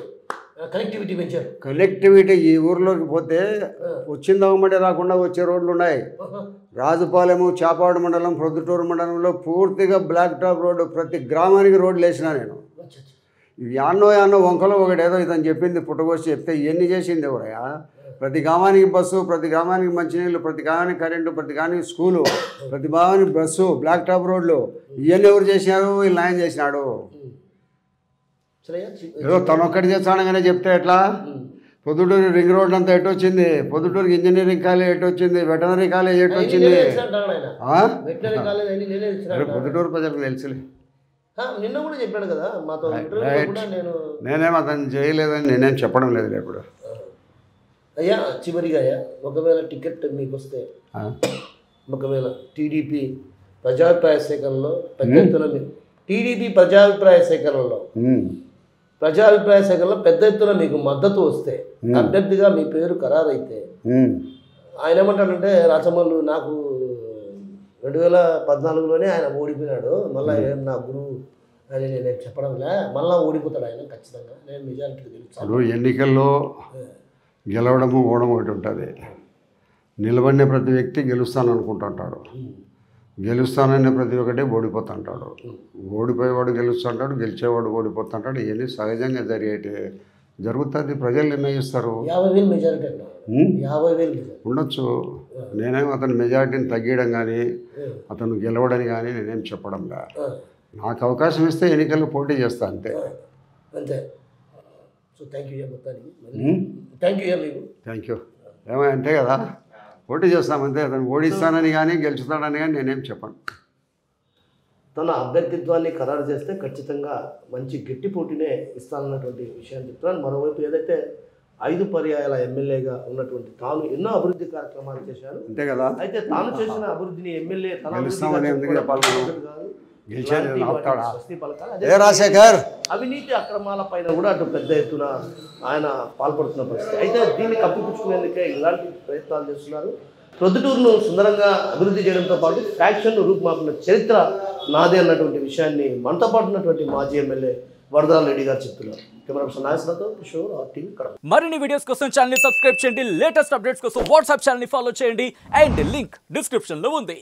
కనెక్టివిటీ పెంచారు. కనెక్టివిటీ ఈ ఊర్లోకి పోతే వచ్చిందవమంటే రాకుండా వచ్చే రోడ్లు ఉన్నాయి. రాజుపాలెము, చాపాడు మండలం, ప్రొద్దుటూరు మండలంలో పూర్తిగా బ్లాక్ టాప్ రోడ్డు, ప్రతి గ్రామానికి రోడ్లు వేసినా నేను. యాన్నో వంకలో ఒకటేదో ఇదని చెప్పింది పుట్టగొచ్చి చెప్తే ఇవన్నీ చేసింది ఎవరయ్యా? ప్రతి గ్రామానికి బస్సు, ప్రతి గ్రామానికి మంచినీళ్ళు, ప్రతి గ్రామానికి కరెంటు, ప్రతి గ్రామానికి స్కూలు, ప్రతి గ్రామానికి బస్సు, బ్లాక్ టాప్ రోడ్లు, ఇవన్నీ ఎవరు చేసినారు? వీళ్ళు న్యాయం చేసినాడు. ఏదో తనొక్కటి చేస్తానగానే చెప్తే ఎట్లా? పొద్దుటూరు రింగ్ రోడ్ అంతా ఎటు వచ్చింది? పొద్దుటూరుకి ఇంజనీరింగ్ కాలేజ్ ఎటు వచ్చింది? వెటనరీ కాలేజ్ ఎటు వచ్చింది? పొద్దుటూరు ప్రజలకు తెలుసులే. నిన్న కూడా చెప్పాడు కదా మాతో. నేనేం అతను చేయలేదని నేనేం చెప్పడం లేదు ఇప్పుడు. అయ్యా చివరిగా అయ్యా, ఒకవేళ టికెట్ మీకు వస్తే, ఒకవేళ టీడీపీ ప్రజాభిప్రాయ సేకరణలో పెద్ద ఎత్తున పెద్ద ఎత్తున మీకు మద్దతు వస్తే, అభ్యర్థిగా మీ పేరు ఖరారైతే, ఆయన ఏమంటాడంటే రాచమల్లు నాకు 2014లోనే ఆయన ఓడిపోయినాడు, మళ్ళీ నా గురువు అని నేను చెప్పడంలే, మళ్ళీ ఓడిపోతాడు ఆయన ఖచ్చితంగా, నేను మెజారిటీ గెలుస్తాను. ఎన్నికల్లో గెలవడము ఓడము ఒకటి ఉంటుంది. నిలబడిన ప్రతి వ్యక్తి గెలుస్తాను అనుకుంటుంటాడు, గెలుస్తాననే ప్రతి ఒక్కటే ఓడిపోతుంటాడు. ఓడిపోయేవాడు గెలుస్తుంటాడు, గెలిచేవాడు ఓడిపోతుంటాడు. ఇవన్నీ సహజంగా జరుగుతుంది. ప్రజలు నిర్ణయిస్తారు. 50,000 మెజారిటీ ఉండొచ్చు. నేనేం అతని మెజారిటీని తగ్గియడం కానీ అతను గెలవడని కానీ నేనేం చెప్పడంలా. నాకు అవకాశం ఇస్తే ఎన్నికల్లో పోటీ చేస్తా అంతే. So thank you. ఏమై అంతే కదా, పోటీ చేస్తామంతే. అతను ఓడిస్తానని కానీ గెలుచుతాడని కానీ నేనేం చెప్పను. తన అభ్యర్థిత్వాన్ని ఖరారు చేస్తే ఖచ్చితంగా మంచి గట్టి పోటీనే ఇస్తానన్నటువంటి విషయాన్ని చెప్తున్నాను. మరోవైపు ఏదైతే 5 పర్యాయాల ఎమ్మెల్యేగా ఉన్నటువంటి తాను ఎన్నో అభివృద్ధి కార్యక్రమాలు చేశారు, అంతే కదా. అయితే తాను చేసిన అభివృద్ధిని ఎమ్మెల్యే అవినీతి అక్రమాల పైన కూడా అటు పెద్ద ఎత్తున ఆయన పాల్పడుతున్న పరిస్థితి. అయితే దీన్ని కప్పిపుచ్చుకునేందుకే ఇలాంటి ప్రయత్నాలు చేస్తున్నారు. ప్రొద్దుటూరును సుందరంగా అభివృద్ధి చేయడంతో పాటు ఫ్యాక్షన్ రూపుమాపిన చరిత్ర నాదే అన్నటువంటి విషయాన్ని మనతో పాటు ఉన్నటువంటి మాజీ ఎమ్మెల్యే వరదరాల రెడ్డి గారు చెప్తున్నారు. కెమెరా పర్సన్ నాగేశ్వరతో కిషోర్, RTV కడప. మరిన్ని వీడియోస్ కోసం ఛానల్ ని సబ్స్క్రైబ్ చేయండి, లేటెస్ట్ అప్డేట్స్ కోసం వాట్సాప్ ఛానల్ ని ఫాలో చేయండి, అండ్ లింక్ డిస్క్రిప్షన్ లో ఉంది.